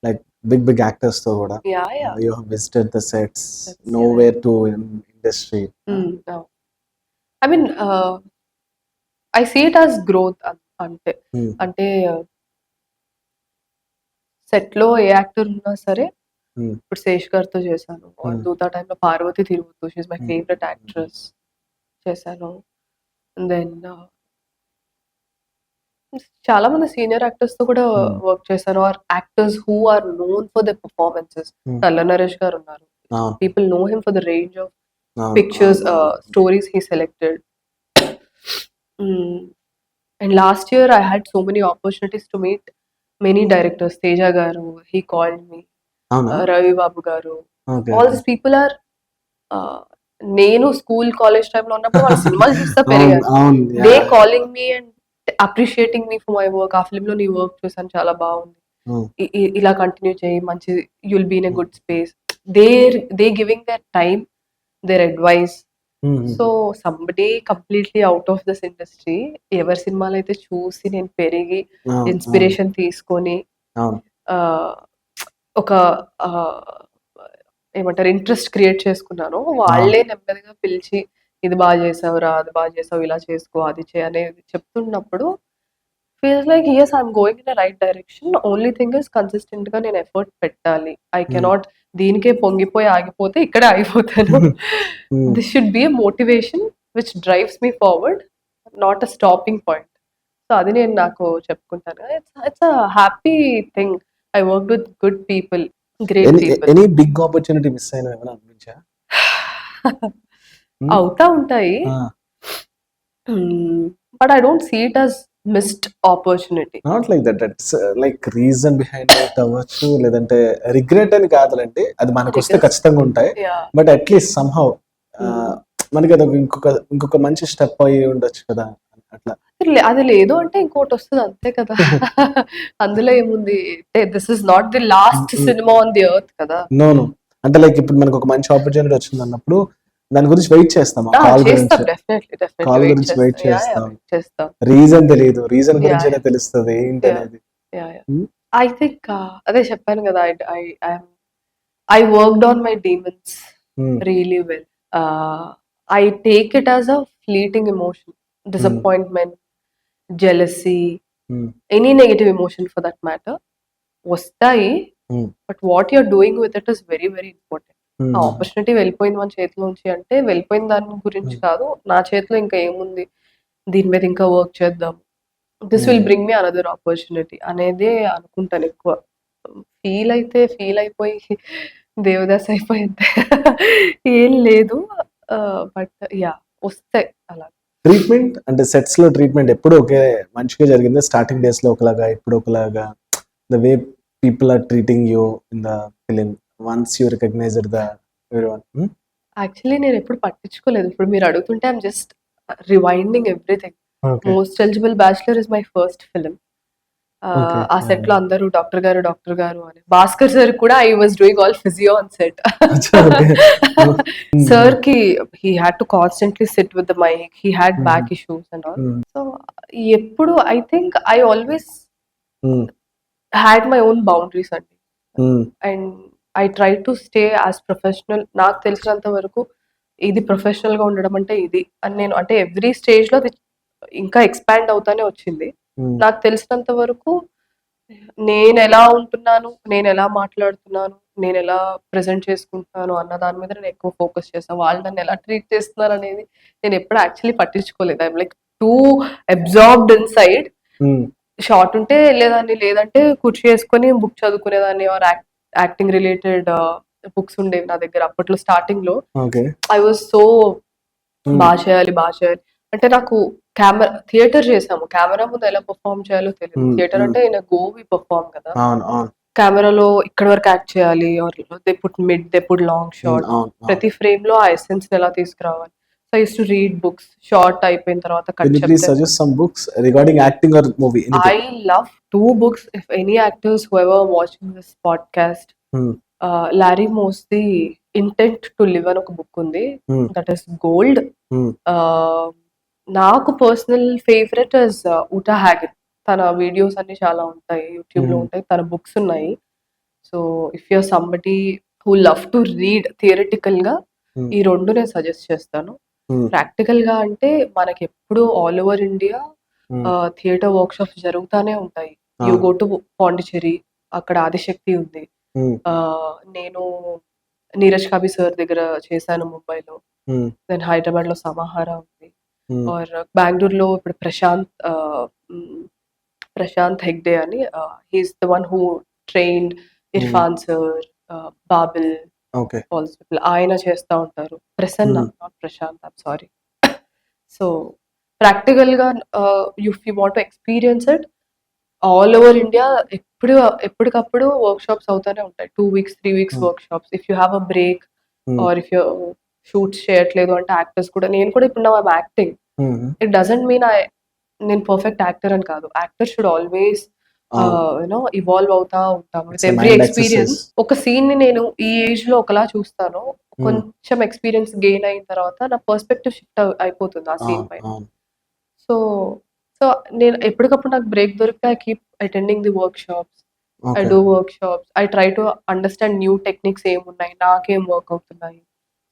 like big actors తో కూడా yeah yeah. you have visited the sets, Sets, nowhere to in industry. I mean I see it as growth అంటే. Mm. అంటే set లో a actor ఉన్నా సరే, Mm. ఇప్పుడు శేష్ గారితో చేశాను, Hmm. దూతా టైంలో పార్వతి తిరుగుతూ, she's my Hmm. Favourite actress, చేశాను. దెన్ చాలా మంది సీనియర్ యాక్టర్స్ తో కూడా Hmm. వర్క్ చేశాను, or actors who are known for the performances. Hmm. Nalla Naresh గారు ఉన్నారు. అవును, people know him for the range of అవును, pictures, అవును. stories he selected. And last year I had so many opportunities to meet many directors. Teja garu, he called me. అవునా? Ravi Babu garu. Okay, All okay. these people are నేను school college టైంలో ఉన్నప్పుడు వాళ్ళ సినిమాలు చూస్తా అవును, పెరిగాను. అవును, they yeah. Calling me and appreciating me for my work. ఆ ఫిల్మ్ లో నీ వర్క్ చూసాను, చాలా బాగుంది, Mm. ఇలా కంటిన్యూ చేయి, మంచి you'll be in a good space. They giving their time, their advice. Mm. So somebody completely out of this industry, ఎవరి సినిమాలు అయితే చూసి నేను పెరిగి అవును, ఇన్స్పిరేషన్ తీసుకొని అవును. ఒక ఏమంటారు ఇంట్రెస్ట్ క్రియేట్ చేసుకున్నాను, వాళ్ళే నెమ్మదిగా పిలిచి ఇది బాగా చేసావురా, అది బాగా చేసావు, ఇలా చేసుకో, అది చే అనేది చెప్తున్నప్పుడు feels like yes, I'm going in the right direction. Only thing is consistent గా నేను ఎఫర్ట్ పెట్టాలి. ఐ కెనాట్ దీనికే పొంగిపోయి ఆగిపోతే ఇక్కడే ఆగిపోతాను. Mm. This should be a motivation which drives me forward, not a stopping point. So అది నేను నాకు చెప్పుకుంటాను. It's a happy thing. I work with good people, great people. Any big opportunity miss అయినా ఏమైనా అనిపించా? అవుతా ఉంటాయి, but I don't see it as missed opportunity. Not like that, it's like reason behind it అవ్వచ్చు, లేదంటే regret అని కాదులంటే అది మనకు వస్తే ఖచ్చితంగా ఉంటాయి, బట్ అట్లీస్ట్ సంహౌ మనకి అది ఇంకొక మంచి స్టెప్ అయ్యి ఉండొచ్చు కదా అట్లా. అది లేదు అంటే ఇంకోటి వస్తుంది అంతే కదా. అందులో ఏముంది, this is not the last cinema on the earth కదా. నో అంటే లైక్ ఇప్పుడు మనకు ఒక మంచి ఆపర్చునిటీ వచ్చింది అన్నప్పుడు దాని గురించి వెయిట్ చేస్తాం, కాల్ గురించి వెయిట్ చేస్తాం. రీజన్ తెలియదు, రీజన్ గురించి తెలుస్తుంది ఏంటి అనేది. ఐ థింక్ అదే చెప్పాను కదా, I worked on my demons really well. I take it as a fleeting emotion, disappointment, jealousy, any negative emotion for that matter వస్తాయి, but what you're doing with it is very very important. ఆ opportunity వెళ్ళిపోయింది మన చేతిలోంచి అంటే వెళ్ళిపోయిన దాని గురించి కాదు, నా చేతిలో ఇంకా ఏముంది, దీని మీద ఇంకా వర్క్ చేద్దాం, this will bring me another opportunity అనేదే అనుకుంటాను ఎక్కువ. ఫీల్ అయిపోయి దేవదాస్ అయిపోయింది ఏం లేదు, బట్ యా వస్తాయి అలా. ట్రీట్మెంట్ అంటే సెట్స్ లో ట్రీట్మెంట్ ఎప్పుడు ఒకే మంచిగా జరిగింది, స్టార్టింగ్ డేస్ లో ఒకలాగా ఇప్పుడు ఒకలాగా, the way people are treating you in the film once you recognized the everyone? Actually నేను ఎప్పుడు పట్టించుకోలేదు, ఇప్పుడు మీరు అడుగుతుంటే I'm just rewinding everything. Okay. Most eligible bachelor is my first film. Okay. ఆ సెట్ లో అందరూ డాక్టర్ గారు అని. భాస్కర్ సార్ కూడా I was doing all physio on set. అచ్చా! ఓకే. సార్ కి he had to constantly sit with the mic, he had హుహు. Back issues and all. హ్మ్. సో ఎప్పుడు ఐ థింక్ ఐ ఆల్వేస్ హ్మ్. హ్యాడ్ మై ఓన్ బౌండరీస్ అండి. హ్మ్. And I try to stay as professional. నాకు తెలిసినంత వరకు ఇది ప్రొఫెషనల్ గా ఉండడం అంటే ఇది అని నేను, అంటే ఎవ్రీ స్టేజ్ లో అది ఇంకా ఎక్స్పాండ్ అవుతానే వచ్చింది. హ్మ్. నాకు తెలిసినంత వరకు నేను ఎలా ఉంటున్నాను, నేను ఎలా మాట్లాడుతున్నాను, నేను ఎలా ప్రెజెంట్ చేసుకుంటున్నాను అన్న దాని మీద నేను ఎక్కువ ఫోకస్ చేస్తాను. వాళ్ళు నన్ను ఎలా ట్రీట్ చేస్తున్నారు అనేది నేను ఎప్పుడు యాక్చువల్లీ పట్టించుకోలేదు. I'm like too absorbed in side. Hmm. Short ఉంటే వెళ్ళేదాన్ని, లేదంటే కుర్చీ వేసుకొని బుక్ చదువుకునేదాన్ని. ఆర్ యాక్టింగ్ రిలేటెడ్ బుక్స్ ఉండేవి నా దగ్గర అప్పట్లో స్టార్టింగ్ లో. ఓకే. ఐ వాజ్ సో హ్మ్. బాగా చేయాలి, బాగా చేయాలి. అంటే నాకు థియేటర్ చేసాము. కెమెరా ముందు ఎలా పర్ఫార్మ్ చేయాలో తెలియదు. హ్మ్. థియేటర్ హ్మ్. అంటే ఇన్ గోవి పర్ఫార్మ్ కదా. అవును. అవును. కెమెరాలో ఇక్కడ వరకు యాక్ట్ చేయాలి, or they put mid, they put long hmm. Shot. అవును. అవును. ప్రతి ఫ్రేమ్ లో ఆ ఎసెన్స్ ఎలా తీసుకురావాలి. So I use to read books. Shot అయిపోయిన తర్వాత Can కట్ you please చెప్తే suggest some books regarding acting or movie? I Anything. love two books. If any actors whoever watching this podcast, Hmm. Larry Moss's Intent to Live అని ఒక book ఉంది. Hmm. That is gold. Hmm. నాకు personal favourite is Utah Hagen. తన videos అన్ని చాలా ఉంటాయి, YouTube లో Hmm. ఉంటాయి, తన బుక్స్ ఉన్నాయి. So if you're somebody who love to read theoretical గా, Hmm. ఈ రెండు నేను సజెస్ట్ చేస్తాను. Hmm. ప్రాక్టికల్ గా అంటే మనకి ఎప్పుడు all over India Hmm. Theatre workshops జరుగుతానే ఉంటాయి. యూ అవును. గో టు పాండిచ్చేరి, అక్కడ ఆదిశక్తి ఉంది. Hmm. నేను నీరజ్ కబి సార్ దగ్గర చేశాను ముంబైలో. Hmm. దెన్ హైదరాబాద్ లో సమాహార ఉంది. Hmm. ఆర్ బెంగళూరులో ఇప్పుడు ప్రశాంత్ హెగ్డే అని, he's the one who trained Hmm. Irfan sir, Babil, Okay. People ఆయన చేస్తూ ఉంటారు. Prasanna, Hmm. Not Prashanth, I'm sorry. So ప్రాక్టికల్గా if you want to experience it, all over India ఎప్పటికప్పుడు వర్క్ షాప్స్ అవుతానే ఉంటాయి. 2 weeks 3 weeks Hmm. Workshops. If you have a break Hmm. Or if you shoots చేయట్లేదు అంటే actors కూడా, నేను కూడా ఇప్పుడు నా acting, Hmm. It doesn't mean నేను పర్ఫెక్ట్ యాక్టర్ అని కాదు. Actor should always you know evolve అవుతా ఉంటాము with It's a every mind experience. exercise. ఒక సీన్ ని నేను ఈ ఏజ్ లో ఒకలా చూస్తాను, Hmm. కొంచెం ఎక్స్పీరియన్స్ గెయిన్ అయిన తర్వాత నా పర్స్పెక్టివ్ షిఫ్ట్ అయిపోతుంది ఆ సీన్ అవును. పైన. అవును. సో సో నేను ఎప్పటికప్పుడు నాకు బ్రేక్ దొరికితే I keep attending the work shops. I Okay. Do work shops. I try to understand new techniques ఏమున్నాయి, నాకేం వర్క్ అవుతున్నాయి.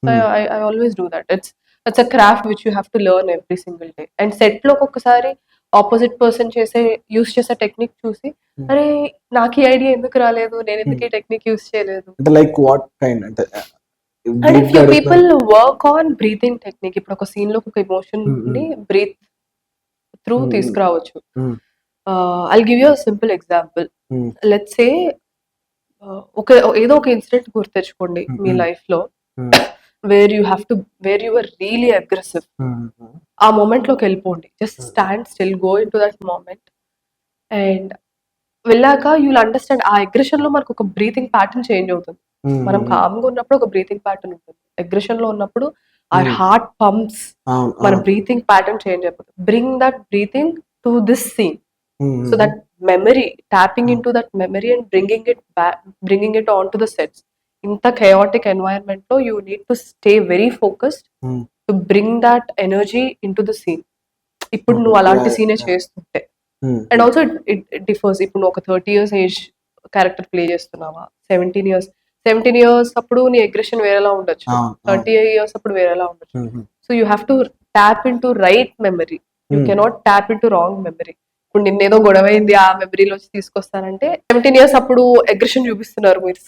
So Hmm. I always do that. It's a craft which you have to learn every single day. And set లో ఒక్కొక్కసారి opposite person use చేసే technique చూసి, Hmm. అరే నాకు ఈ ఐడియా ఎందుకు రాలేదు, నేను ఎందుకు Hmm. ఈ టెక్నిక్ యూస్ చేయలేదు. అంటే లైక్ వాట్ కైండ్ అంటే అంటే బ్రీఫ్ ఫ్యూ గా పీపుల్ అడుగుతున్నాను. Work on breathing technique. ఇప్పుడు ఒక సీన్ లో ఒక ఎమోషన్ Hmm. ని Hmm. Breathe through Hmm. తీసుకురావచ్చు. Hmm. I'll give you a simple example. Hmm. Let's say ఒక ఏదో ఒక ఇన్సిడెంట్ గుర్తెచ్చుకోండి Hmm. మీ Hmm. లైఫ్ లో, Hmm. Where you were really aggressive. Hmm. ఆ మూమెంట్ లోకి వెళ్ళిపోండి. Just Hmm. Stand still, go in to that moment. And వెళ్ళాక యూ విల్ అండర్స్టాండ్ ఆ అగ్రెషన్ లో మనకు ఒక బ్రీతింగ్ ప్యాటర్న్ చేంజ్ అవుతుంది. Hmm. మనం Hmm. కామ్గా ఉన్నప్పుడు ఒక బ్రీతింగ్ ప్యాటర్న్ ఉంటుంది, అగ్రెషన్ లో ఉన్నప్పుడు our Hmm. heart pumps, అవును. మన అవును. బ్రీతింగ్ ప్యాటర్న్ చేంజ్ అయిపోతుంది. Bring that breathing to this scene. Hmm. So that memory, tapping Hmm. into that memory and bringing it back, bringing it onto the sets. Inta chaotic environment lo you need to stay very focused Hmm. to bring that energy into the scene. ఇప్పుడు Okay. నువ్వు అలాంటి Yeah. సీనే Yeah. చేస్తుంటే, Hmm. And also it differs. ఇప్పుడు నువ్వు ఒక 30 years age character play చేస్తున్నావా, 17 years అప్పుడు నీ అగ్రెషన్ వేరేలా ఉండొచ్చు, అవును. అవును. 30 years అప్పుడు వేరేలా ఉండొచ్చు. Hmm. So you have to tap in to right memory. You Hmm. Cannot tap in to wrong memory. ఇప్పుడు నిన్నేదో గొడవ అయింది ఆ మెమరీలో వచ్చి తీసుకొస్తానంటే, 17 years అప్పుడు అగ్రెషన్ చూపిస్తున్నారు మీరు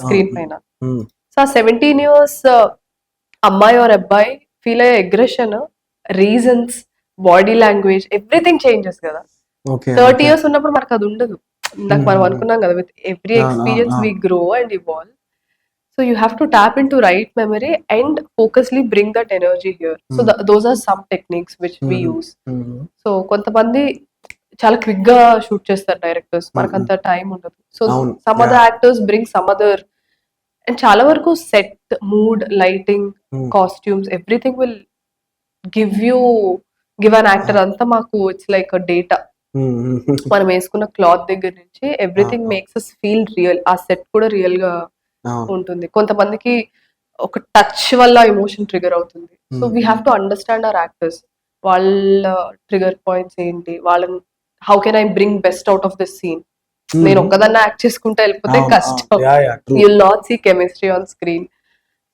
స్క్రీన్ అవును. పైన. Hmm. సో ఆ 17 years అమ్మాయి ఆర్ అబ్బాయి ఫీల్ అయ్యే aggression, reasons, body language, everything changes కదా. Okay. 30 Okay. years ఉన్నప్పుడు మనకు అది ఉండదు. ఇందాక మనం Hmm. అనుకున్నాం కదా, విత్ ఎవ్రీ అవును. అవును. ఎక్స్పీరియన్స్ వి అవును. Grow and evolve. So you have to tap into right memory and focusly bring that energy here. So Hmm. those are some techniques which we Hmm. use. Hmm. So కొంతమంది చాలా quick గా shoot చేస్తారు directors, మనకు అంత time ఉండదు. So అవును. Some Yeah. Other actors bring some other. And చాలా వరకు set, mood, lighting, Hmm. Costumes, everything will give you give an actor అంతా మాకు ఇట్స్ లైక్ డేటా. మనం వేసుకున్న క్లాత్ దగ్గర నుంచి everything makes us feel real. ఆ సెట్ కూడా రియల్ గా ఉంటుంది. కొంతమందికి ఒక టచ్ వల్ల ఎమోషన్ ట్రిగర్ అవుతుంది. So we have to understand our actors. వాళ్ళ ట్రిగర్ పాయింట్స్ ఏంటి, వాళ్ళని how can I bring best out of this scene. నేను ఒక్కదాన్ని యాక్ట్ చేసుకుంటే వెళ్ళిపోతే కష్టం. You will not see chemistry on screen.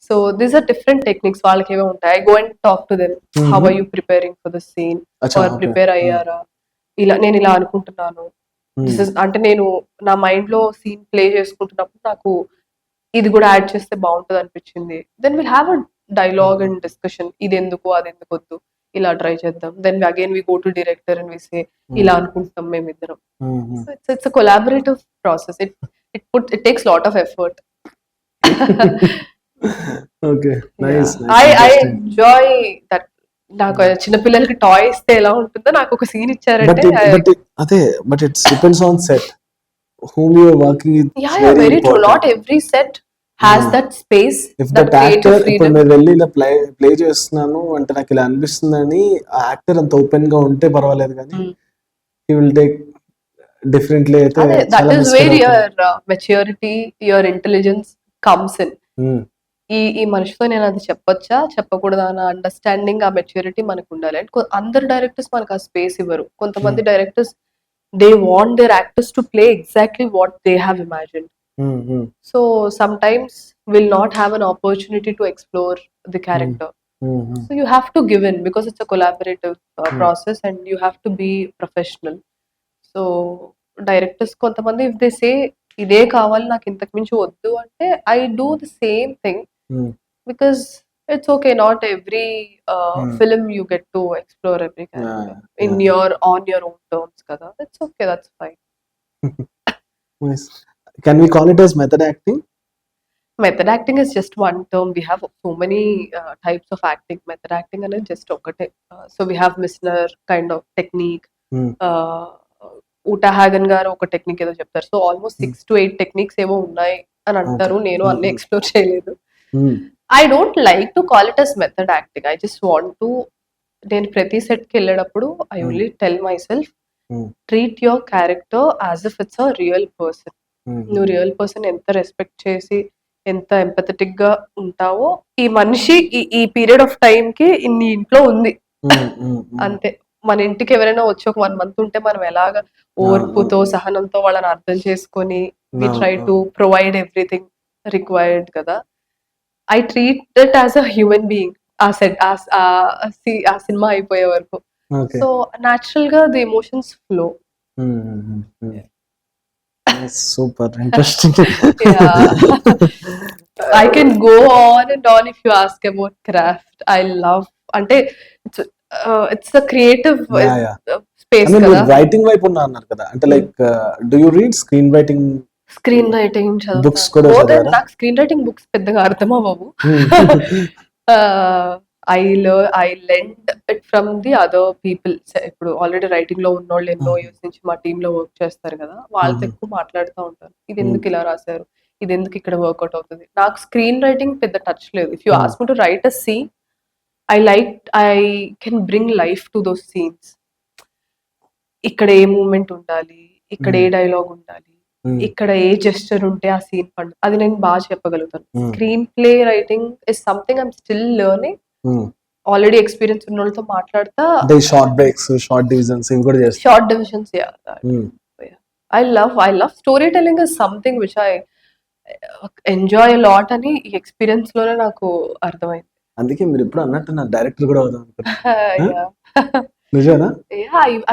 So these are different techniques. వాళ్ళకి ఏమో ఉంటాయి. I go and talk to them, how are you preparing for the scene, or prepare అయ్యారా, నేను ఇలా అనుకుంటున్నాను. దిస్ ఇస్ అంటే నేను నా మైండ్ లో సీన్ ప్లే చేసుకుంటున్నప్పుడు నాకు ఇది కూడా యాడ్ చేస్తే బాగుంటుంది అనిపించింది. Then will have a dialogue and discussion. ఇది ఎందుకు, అది ఎందుకు వద్దు, ఇలా ట్రై చేద్దాం. Then again we go to director and we say ఇలా అనుకుంటున్నాం మేమిద్దరం. So it's a collaborative process. It takes lot of effort. Okay, nice. I enjoy that. నాకు చిన్నపిల్లలకి టాయ్ ఇస్తే ఎలా ఉంటుందో నాకు ఒక సీన్ ఇచ్చారంటే but it's depends on set whom you are working with. Very true. Not every set has that space. If that actor ఇప్పుడు నేను వెళ్ళి ఇలా ప్లే చేస్తున్నాను అంటే నాకు ఇలా అనిపిస్తుందని ఆ యాక్టర్ అంత ఓపెన్ గా ఉంటే పర్వాలేదు, కానీ he will take differently. అయితే that is where your maturity, your intelligence comes in. ఈ మనిషితో నేను అది చెప్పొచ్చా చెప్పకూడదా అన్న అండర్స్టాండింగ్, ఆ మెచ్యూరిటీ మనకు ఉండాలి. అండ్ అందరు డైరెక్టర్స్ మనకు ఆ స్పేస్ ఇవ్వరు. కొంతమంది directors they want their actors to play exactly what they have imagined. So sometimes will not have an opportunity to explore the character. So you have to give in because it's a collaborative process and you have to be professional. So directors kontamandi if they say ide kavali నాకు ఇంతకు మించి వద్దు అంటే I do the same thing because it's okay. Not every film you get to explore every character in on your own terms kada. It's okay, that's fine. Nice. Can we call it as method acting? Method acting is just one term. We have so many types of acting. Method acting and just okate. So we have Misner kind of technique. Uta Hagen garu oka technique edo cheptaru. So almost 6 to 8 techniques evo unnai అని అంటారు. నేను అన్ని explore చేయలేదు. I don't like to call it as method acting. I just want to, నేను ప్రతి set కి వెళ్ళేటప్పుడు I only tell myself, treat your character as if it's a real person. నువ్వు రియల్ పర్సన్ ఎంత రెస్పెక్ట్ చేసి ఎంత empathetic గా ఉంటావో ఈ మనిషి ఈ పీరియడ్ ఆఫ్ టైం కి ఇన్ని ఇంట్లో ఉంది అంతే. మన ఇంటికి ఎవరైనా వచ్చి ఒక 1 month ఉంటే మనం ఎలాగా ఓర్పుతో సహనంతో వాళ్ళని అర్థం చేసుకొని we try to provide everything required కదా. I treat it as a human being. ఆ సినిమా అయిపోయే వరకు. సో న్యాచురల్ గా the emotions flow. Super interesting. I can go on and on if you ask about craft. I love అంటే it's a creative space కదా. Writing వైపు ఉన్నారు కదా అంటే like do you read screenwriting? Screen writing books కూడా చదివారా? నాకు screen writing books పెద్దగా అర్థం అవ్వవు. I lend it from the other people. ఇప్పుడు ఆల్రెడీ రైటింగ్ లో ఉన్నోళ్ళు ఎన్నో ఇయర్స్ నుంచి మా టీమ్ లో వర్క్ చేస్తారు కదా, వాళ్ళతో ఎక్కువ మాట్లాడుతూ ఉంటారు. ఇది ఎందుకు ఇలా రాశారు, ఇది ఎందుకు ఇక్కడ వర్కౌట్ అవుతుంది. నాకు స్క్రీన్ రైటింగ్ పెద్ద టచ్ లేదు. If you ask me to write a scene, I can bring life to those scenes. ఇక్కడ ఏ మూమెంట్ ఉండాలి, ఇక్కడ ఏ డైలాగ్ ఉండాలి, ఇక్కడ ఏ జెస్చర్ ఉంటే ఆ సీన్ పండు, అది నేను బాగా చెప్పగలుగుతాను. Screenplay writing is something I'm still learning. Already experience ఉన్న వాళ్ళతో మాట్లాడతా షార్ట్ బ్రేక్స్, షార్ట్ డివిజన్స్ ఇవి కూడా చేస్తా. Short divisions I love storytelling is something which I enjoy a lot అని ఈ ఎక్స్పీరియన్స్ లోనే నాకు అర్థమైంది. అందుకే మీరు ఎప్పుడు అన్నట్టు నా డైరెక్టర్ కూడా అవుదాం అనుకుంటున్నా. నిజమేనా?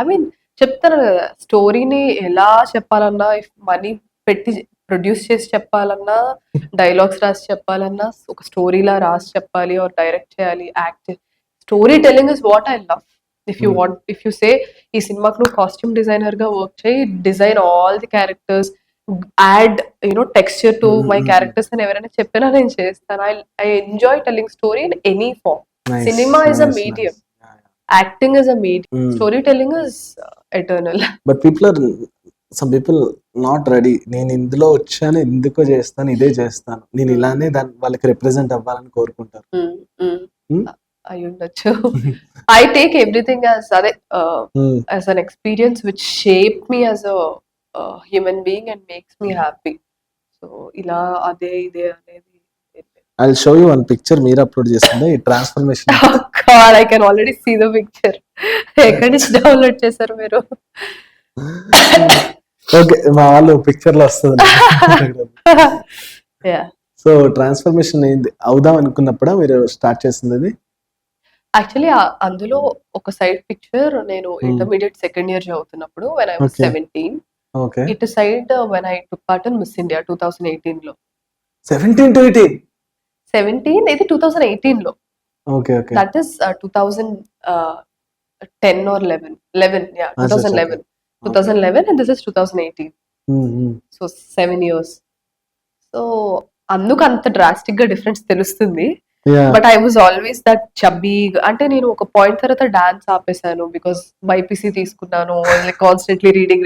ఐ మీన్ చెప్తాను కదా, స్టోరీని ఎలా చెప్పాలన్నా, ఇఫ్ మనీ పెట్టి ప్రొడ్యూస్ చేసి చెప్పాలన్నా, డైలాగ్స్ రాసి చెప్పాలన్నా, ఒక స్టోరీలా రాసి చెప్పాలి, ఆర్ డైరెక్ట్ చేయాలి, act. Story telling is what I love. If you say ఈ సినిమాకి నువ్వు కాస్ట్యూమ్ డిజైనర్ గా వర్క్ చేయి, design all the characters, add texture to my characters అని ఎవరైనా చెప్పినా నేను చేస్తాను. I enjoy telling story in any form. Cinema is a medium. Acting is a medium. Storytelling is eternal. But some people not ready. నేను ఇందులో వచ్చాను, ఎందుకో చేస్తాను, ఇదే చేస్తాను, నేను ఇలానే వాళ్ళకి రిప్రజెంట్ అవ్వాలని కోరుకుంటారు. అయి ఉండొచ్చు. ఐ టేక్ ఎవ్రీథింగ్ యాజ్ అదే as an experience which shape me as a human being and makes me happy. So ఇలా అదే ఇదే అనేది I show you one picture మీరు అప్లోడ్ చేస్తుండే ఈ transformation. God, I can already see the picture. ఎక్కడి నుంచి డౌన్లోడ్ చేశారు మీరు? ఓకే, మా వాళ్ళు పిక్చర్ లో వస్తుంది. Yeah. సో ట్రాన్స్ఫర్మేషన్ అయింది అవుదాం అనుకున్నప్పుడా మీరు స్టార్ట్ చేసింది అది? యాక్చువల్లీ అందులో ఒక సైడ్ పిక్చర్ నేను ఇంటర్మీడియట్ సెకండ్ ఇయర్ చదువుతున్నప్పుడు when I was Okay. 17. Okay, ఇటు side when I took part in Miss India 2018 లో. 17 to 18. 17 ఇది 2018 లో. Okay okay, That is 2010 or 11. Yeah, Acha, 2011. 2011 and this is 2018. So 7 years. So అందుకు అంత drastic గా difference తెలుస్తుంది. Yeah, but I was always that chubby. అంటే నేను ఒక పాయింట్ తర్వాత డాన్స్ ఆపేశాను బికాస్ బైపీసీ తీసుకున్నాను. Constantly reading.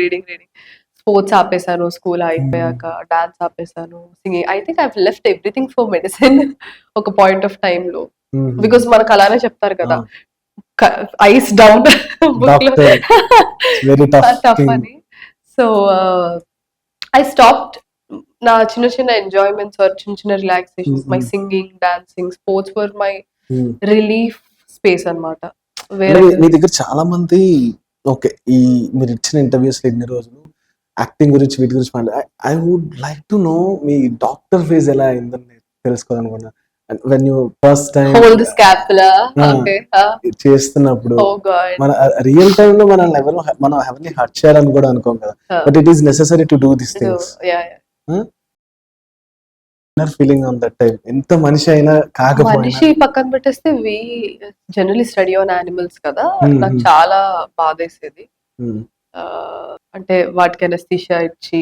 స్పోర్ట్స్ ఆపేశాను స్కూల్ అయిపోయాక. డాన్స్ ఆపేశాను. Singing. I think I left everything for medicine ఒక పాయింట్ ఆఫ్ టైమ్ లో. బికాస్ మనకు అలానే చెప్తారు కదా, eyes down Doctor, very tough tough thing. అని. సో ఐ స్టాప్డ్ నా చిన్న ఎంజాయ్మెంట్స్ ఆర్ చిన్న relaxations. My singing, dancing, sports were my relief space అన్నమాట. వేరే మీ దగ్గర చాలా మంది ఓకే, ఈ మీరు ఇచ్చిన ఇంటర్వ్యూస్ ఇన్ని రోజులు యాక్టింగ్ గురించి వీటి గురించి మాట్లాడారు. I would like to know మీ డాక్టర్ ఫేజ్ ఎలా అయిందని తెలుసుకోవాలనుకున్నా. When you first time hold scapula. Ah. Okay. చేస్తున్నప్పుడు ఓ గాడ్. మన రియల్ టైమ్ లో మనం ఎవరిని హర్ట్ చేయాలని కూడా అనుకోం కదా, but it is necessary to do this things. Feeling on that time ఎంత మనిషి అయినా కాకపోయినా. మనిషి పక్కన పెట్టేస్తే we generally study on animals కదా. నాకు చాలా బాధేసేది. Hmm. అంటే వాటికి అనస్థీషియా ఇచ్చి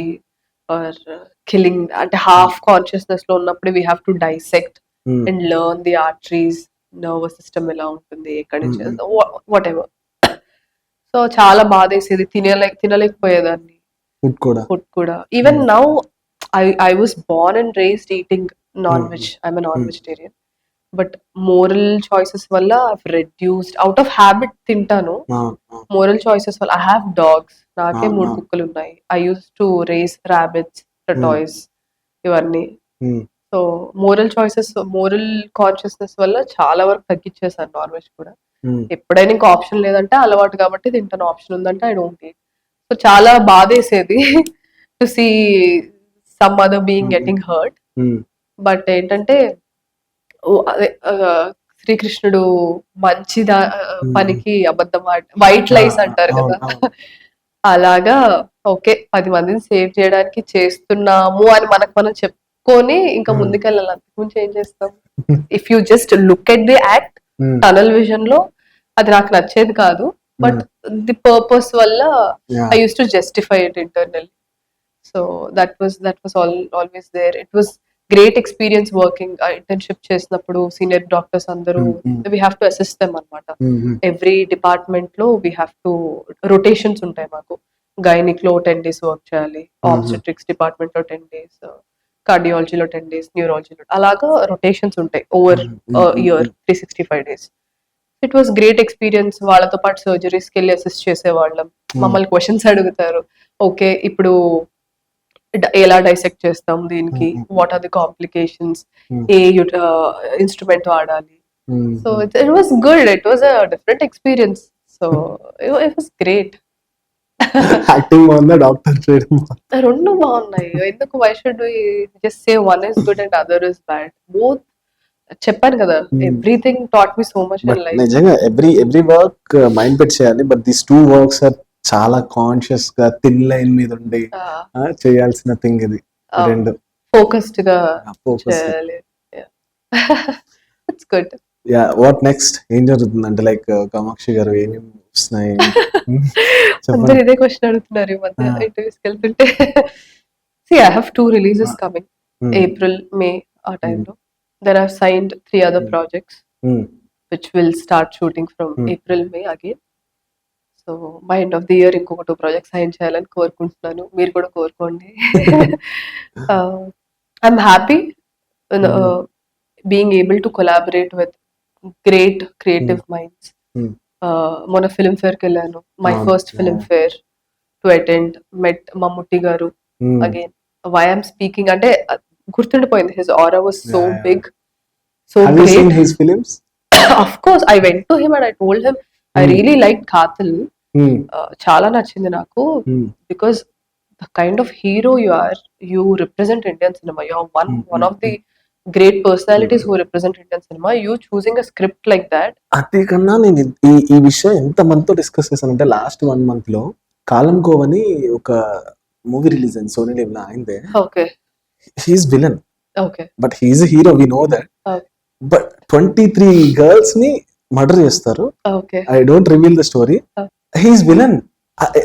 ఆర్ కిల్లింగ్, అంటే హాఫ్ కాన్షియస్నెస్ లో ఉన్నప్పుడు we have to dissect Hmm. And learn the arteries, nervous system ఎలా ఉంటుంది, ఎక్కడి నుంచి వాట్ ఎవర్. సో చాలా బాధేసేది. తినలేకపోయేదాన్ని ఫుడ్ కూడా. ఫుడ్ కూడా. Even now I was born and raised eating non-veg. I'm a non-vegetarian. But moral choices వల్ల I've reduced. Out of habit తింటాను. Moral choices వల్ల I have dogs. నాకే 3 కుక్కలు ఉన్నాయి. I used to raise rabbits, tortoise, ఇవన్నీ. So moral consciousness వల్ల చాలా వరకు తగ్గించేసాను నాన్ వెజ్ కూడా. ఎప్పుడైనా ఇంకా ఆప్షన్ లేదంటే అలవాటు కాబట్టి తింటాను, ఆప్షన్ ఉందంటే ఐ డోంట్ ఈట్. సో చాలా బాధేసేది to see some other being getting hurt. But ఏంటంటే అదే శ్రీకృష్ణుడు మంచి పనికి అబద్ధం వైట్ లైస్ అంటారు కదా, అలాగా ఓకే 10 మందిని సేవ్ చేయడానికి చేస్తున్నాము అని మనకు మనం చెప్పుకొని ఇంకా ముందుకెళ్ళాలి. అంతకుముందు ఏం చేస్తాం? If you just look at the act tunnel vision లో అది నాకు నచ్చేది కాదు. బట్ ది పర్పస్ వల్ల I use to justify it internally. So that was always there. It was great experience working. Internship చేసినప్పుడు సీనియర్ డాక్టర్స్ అందరూ we have to assist them అనమాట. Every department లో వీ హ్యావ్ టు రొటేషన్స్ ఉంటాయి మాకు. Gynaec లో 10 days work చేయాలి, obstetrics department లో 10 days, కార్డియాలజీలో 10 days, న్యూరాలజీలో అలాగా రొటేషన్స్ ఉంటాయి over year 365 days. It was great experience. వాళ్ళతో పాటు సర్జరీస్కి వెళ్ళి అసిస్ట్ చేసేవాళ్ళం. మమ్మల్ని క్వశ్చన్స్ అడుగుతారు. ఓకే ఇప్పుడు ఎలా డైసెక్ట్ చేస్తాం దీనికి, వాట్ ఆర్ ది కాంప్లికేషన్స్, ఏ ఇన్స్ట్రుమెంట్ వాడాలి. So it was good. It was a different experience. So it was great. Acting బాగుందా, డాక్టర్ చేయడం? రెండు బాగున్నాయి. ఎందుకు why should we just say one is good and other is bad? Both. చెప్పాను కదా, everything taught me so much in life. నిజంగా every work mind పెట్టి చేయాలి. బట్ దీస్ 2 works ఆర్ చాలా కాన్షియస్ గా థిన్ లైన్ మీద ఉండి చేయాల్సిన థింగ్ ఇది. రెండు ఫోకస్డ్ గా చేయాలి. It's good. Yeah, what next? ఏం జరుగుతుంది అంటే లైక్ కామాక్షి గారు ఏమేమి వస్తున్నాయి? అందరు ఇదే క్వశ్చన్ అడుగుతున్నారు ఈ మధ్య ఇంటర్వ్యూస్కి వెళ్తుంటే. See, I have 2 releases coming. April, May ఆ టైంలో. Then I've signed 3 other projects which will start shooting from April, May again. So by end of the year ఇంకొక 2 projects సైన్ చేయాలని కోరుకుంటున్నాను. మీరు కూడా కోరుకోండి. I'm happy being able to collaborate with great creative minds. Hmm. మొన్న film ఫేర్కి వెళ్ళాను, my Oh, first film yeah. Fare to attend. Met Mammootty garu Hmm. Again. Why I'm speaking అంటే గుర్తుండిపోయింది, his aura was so Yeah, yeah. Big, so Have you seen great. his films? Of course, I went to him and I told him I Hmm. really liked Kaatil. Hmm. చాలా నచ్చింది నాకు, Hmm. because the kind of hero you are, you represent Indian cinema. You are one of the great personalities who represent Indian cinema. You choosing a script like that. అదే కన్నా నేను ఈ విషయం ఎంత మందితో డిస్కస్ చేశానంటే లాస్ట్ 1 month లో కాలం కోవని ఒక మూవీ రిలీజ్ అయింది సోనీ లివ్ లో అయిందే. Okay, he's villain okay, but he's hero, we know that. okay, but 23 girls ని మర్డర్ చేస్తారు. okay. I don't reveal the story. He's villain.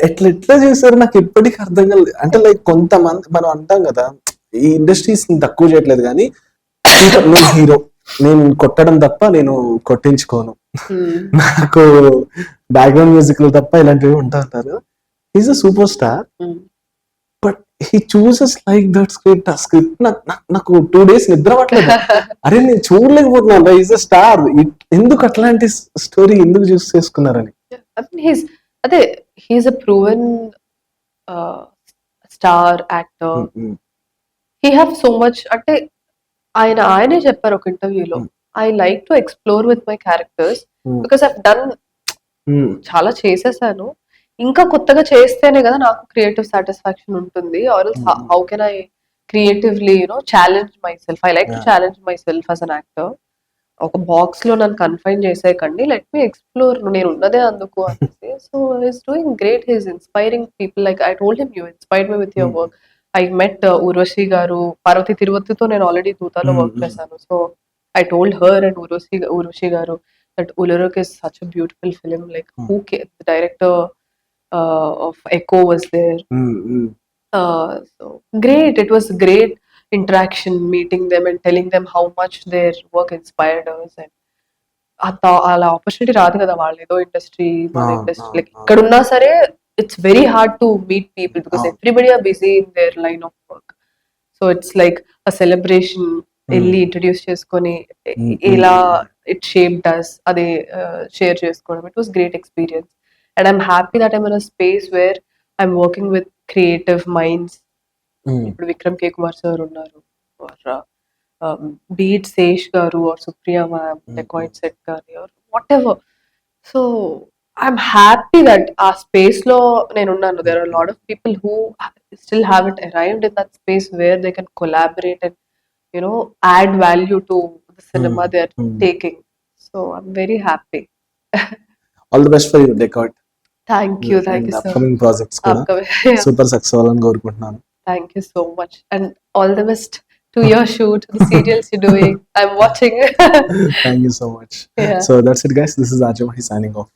ఎట్లా చేశారు నాకు ఎప్పటికీ అర్థం కాలేదు. అంటే లైక్ కొంతమంది మనం అంటాం కదా, ఈ ఇండస్ట్రీస్ తక్కువ చేయట్లేదు కానీ నేను హీరో, నేను కొట్టడం తప్ప నేను కొట్టించుకోను, Hmm. నాకు బ్యాక్గ్రౌండ్ మ్యూజిక్ తప్ప ఇలాంటివి ఉంటారు. Is a super star Hmm. But he chooses like that script. ఆ స్క్రిప్ట్ నాకు 2 days నిద్ర పట్టలేదు. అరే నేను చూడలేకపోతున్నాను, ఈజ్ అ స్టార్, ఎందుకు అట్లాంటి స్టోరీ ఎందుకు చూస్ చేసుకున్నారని. I mean, he's a proven uh, star actor. He have so much. అంటే ఆయనే చెప్పారు ఒక ఇంటర్వ్యూలో, I like to explore with my characters because I've done, చాలా చేసేసాను, ఇంకా కొత్తగా చేస్తేనే కదా నాకు క్రియేటివ్ సాటిస్ఫాక్షన్ ఉంటుంది. Or else how can I creatively challenge my self. I like to challenge my self as an actor. ఒక బాక్స్ లో నన్ను కన్ఫైన్ చేసేయకండి, లెట్ మీ ఎక్స్ప్లోర్, నేను ఉన్నదే అందుకు అనేసి. So he's doing great, he's inspiring people. Like I told him, you inspired me with your work. I met Urvashi garu, Parvathy తిరువతితో నేను already దూతాలో వర్క్ చేశాను. So I told her and Urvashi garu that Ullozhukku is such a beautiful film. Like who the director of Eko was there. So great, it was great interaction, meeting them and telling them how much their work inspired us. And అలా opportunity రాదు కదా, వాళ్ళు ఏదో industry, మన industry like ఇక్కడ ఉన్నా సరే it's very hard to meet people because everybody are busy in their line of work. So it's like a celebration, వెళ్ళి ఇంట్రడ్యూస్ చేసుకొని ఇలా ఇట్ షేప్డ్ us, అదే షేర్ చేసుకోవడం. It was great experience and I'm happy that I'm in a space where I'm working with creative minds. ఇప్పుడు Vikram K Kumar sir ఉన్నారు, బీట్ Sesh garu, or Supriya ma'am, Dacoit set కానీ, or what ever. So I'm happy that ఆ space లో నేను ఉన్నాను. There are lot of people who still have it arrived in that space where they can collaborate and add value to the cinema they are taking. So I'm very happy. All the best for your Dacoit. Thank you so upcoming projects కూడా super success అవ్వాలని కోరుకుంటున్నాను. Thank you so much and all the best to your shoot, the serials you're doing. I'm watching. Thank you so much. Yeah. So that's it guys, this is Ajay Mahi signing off.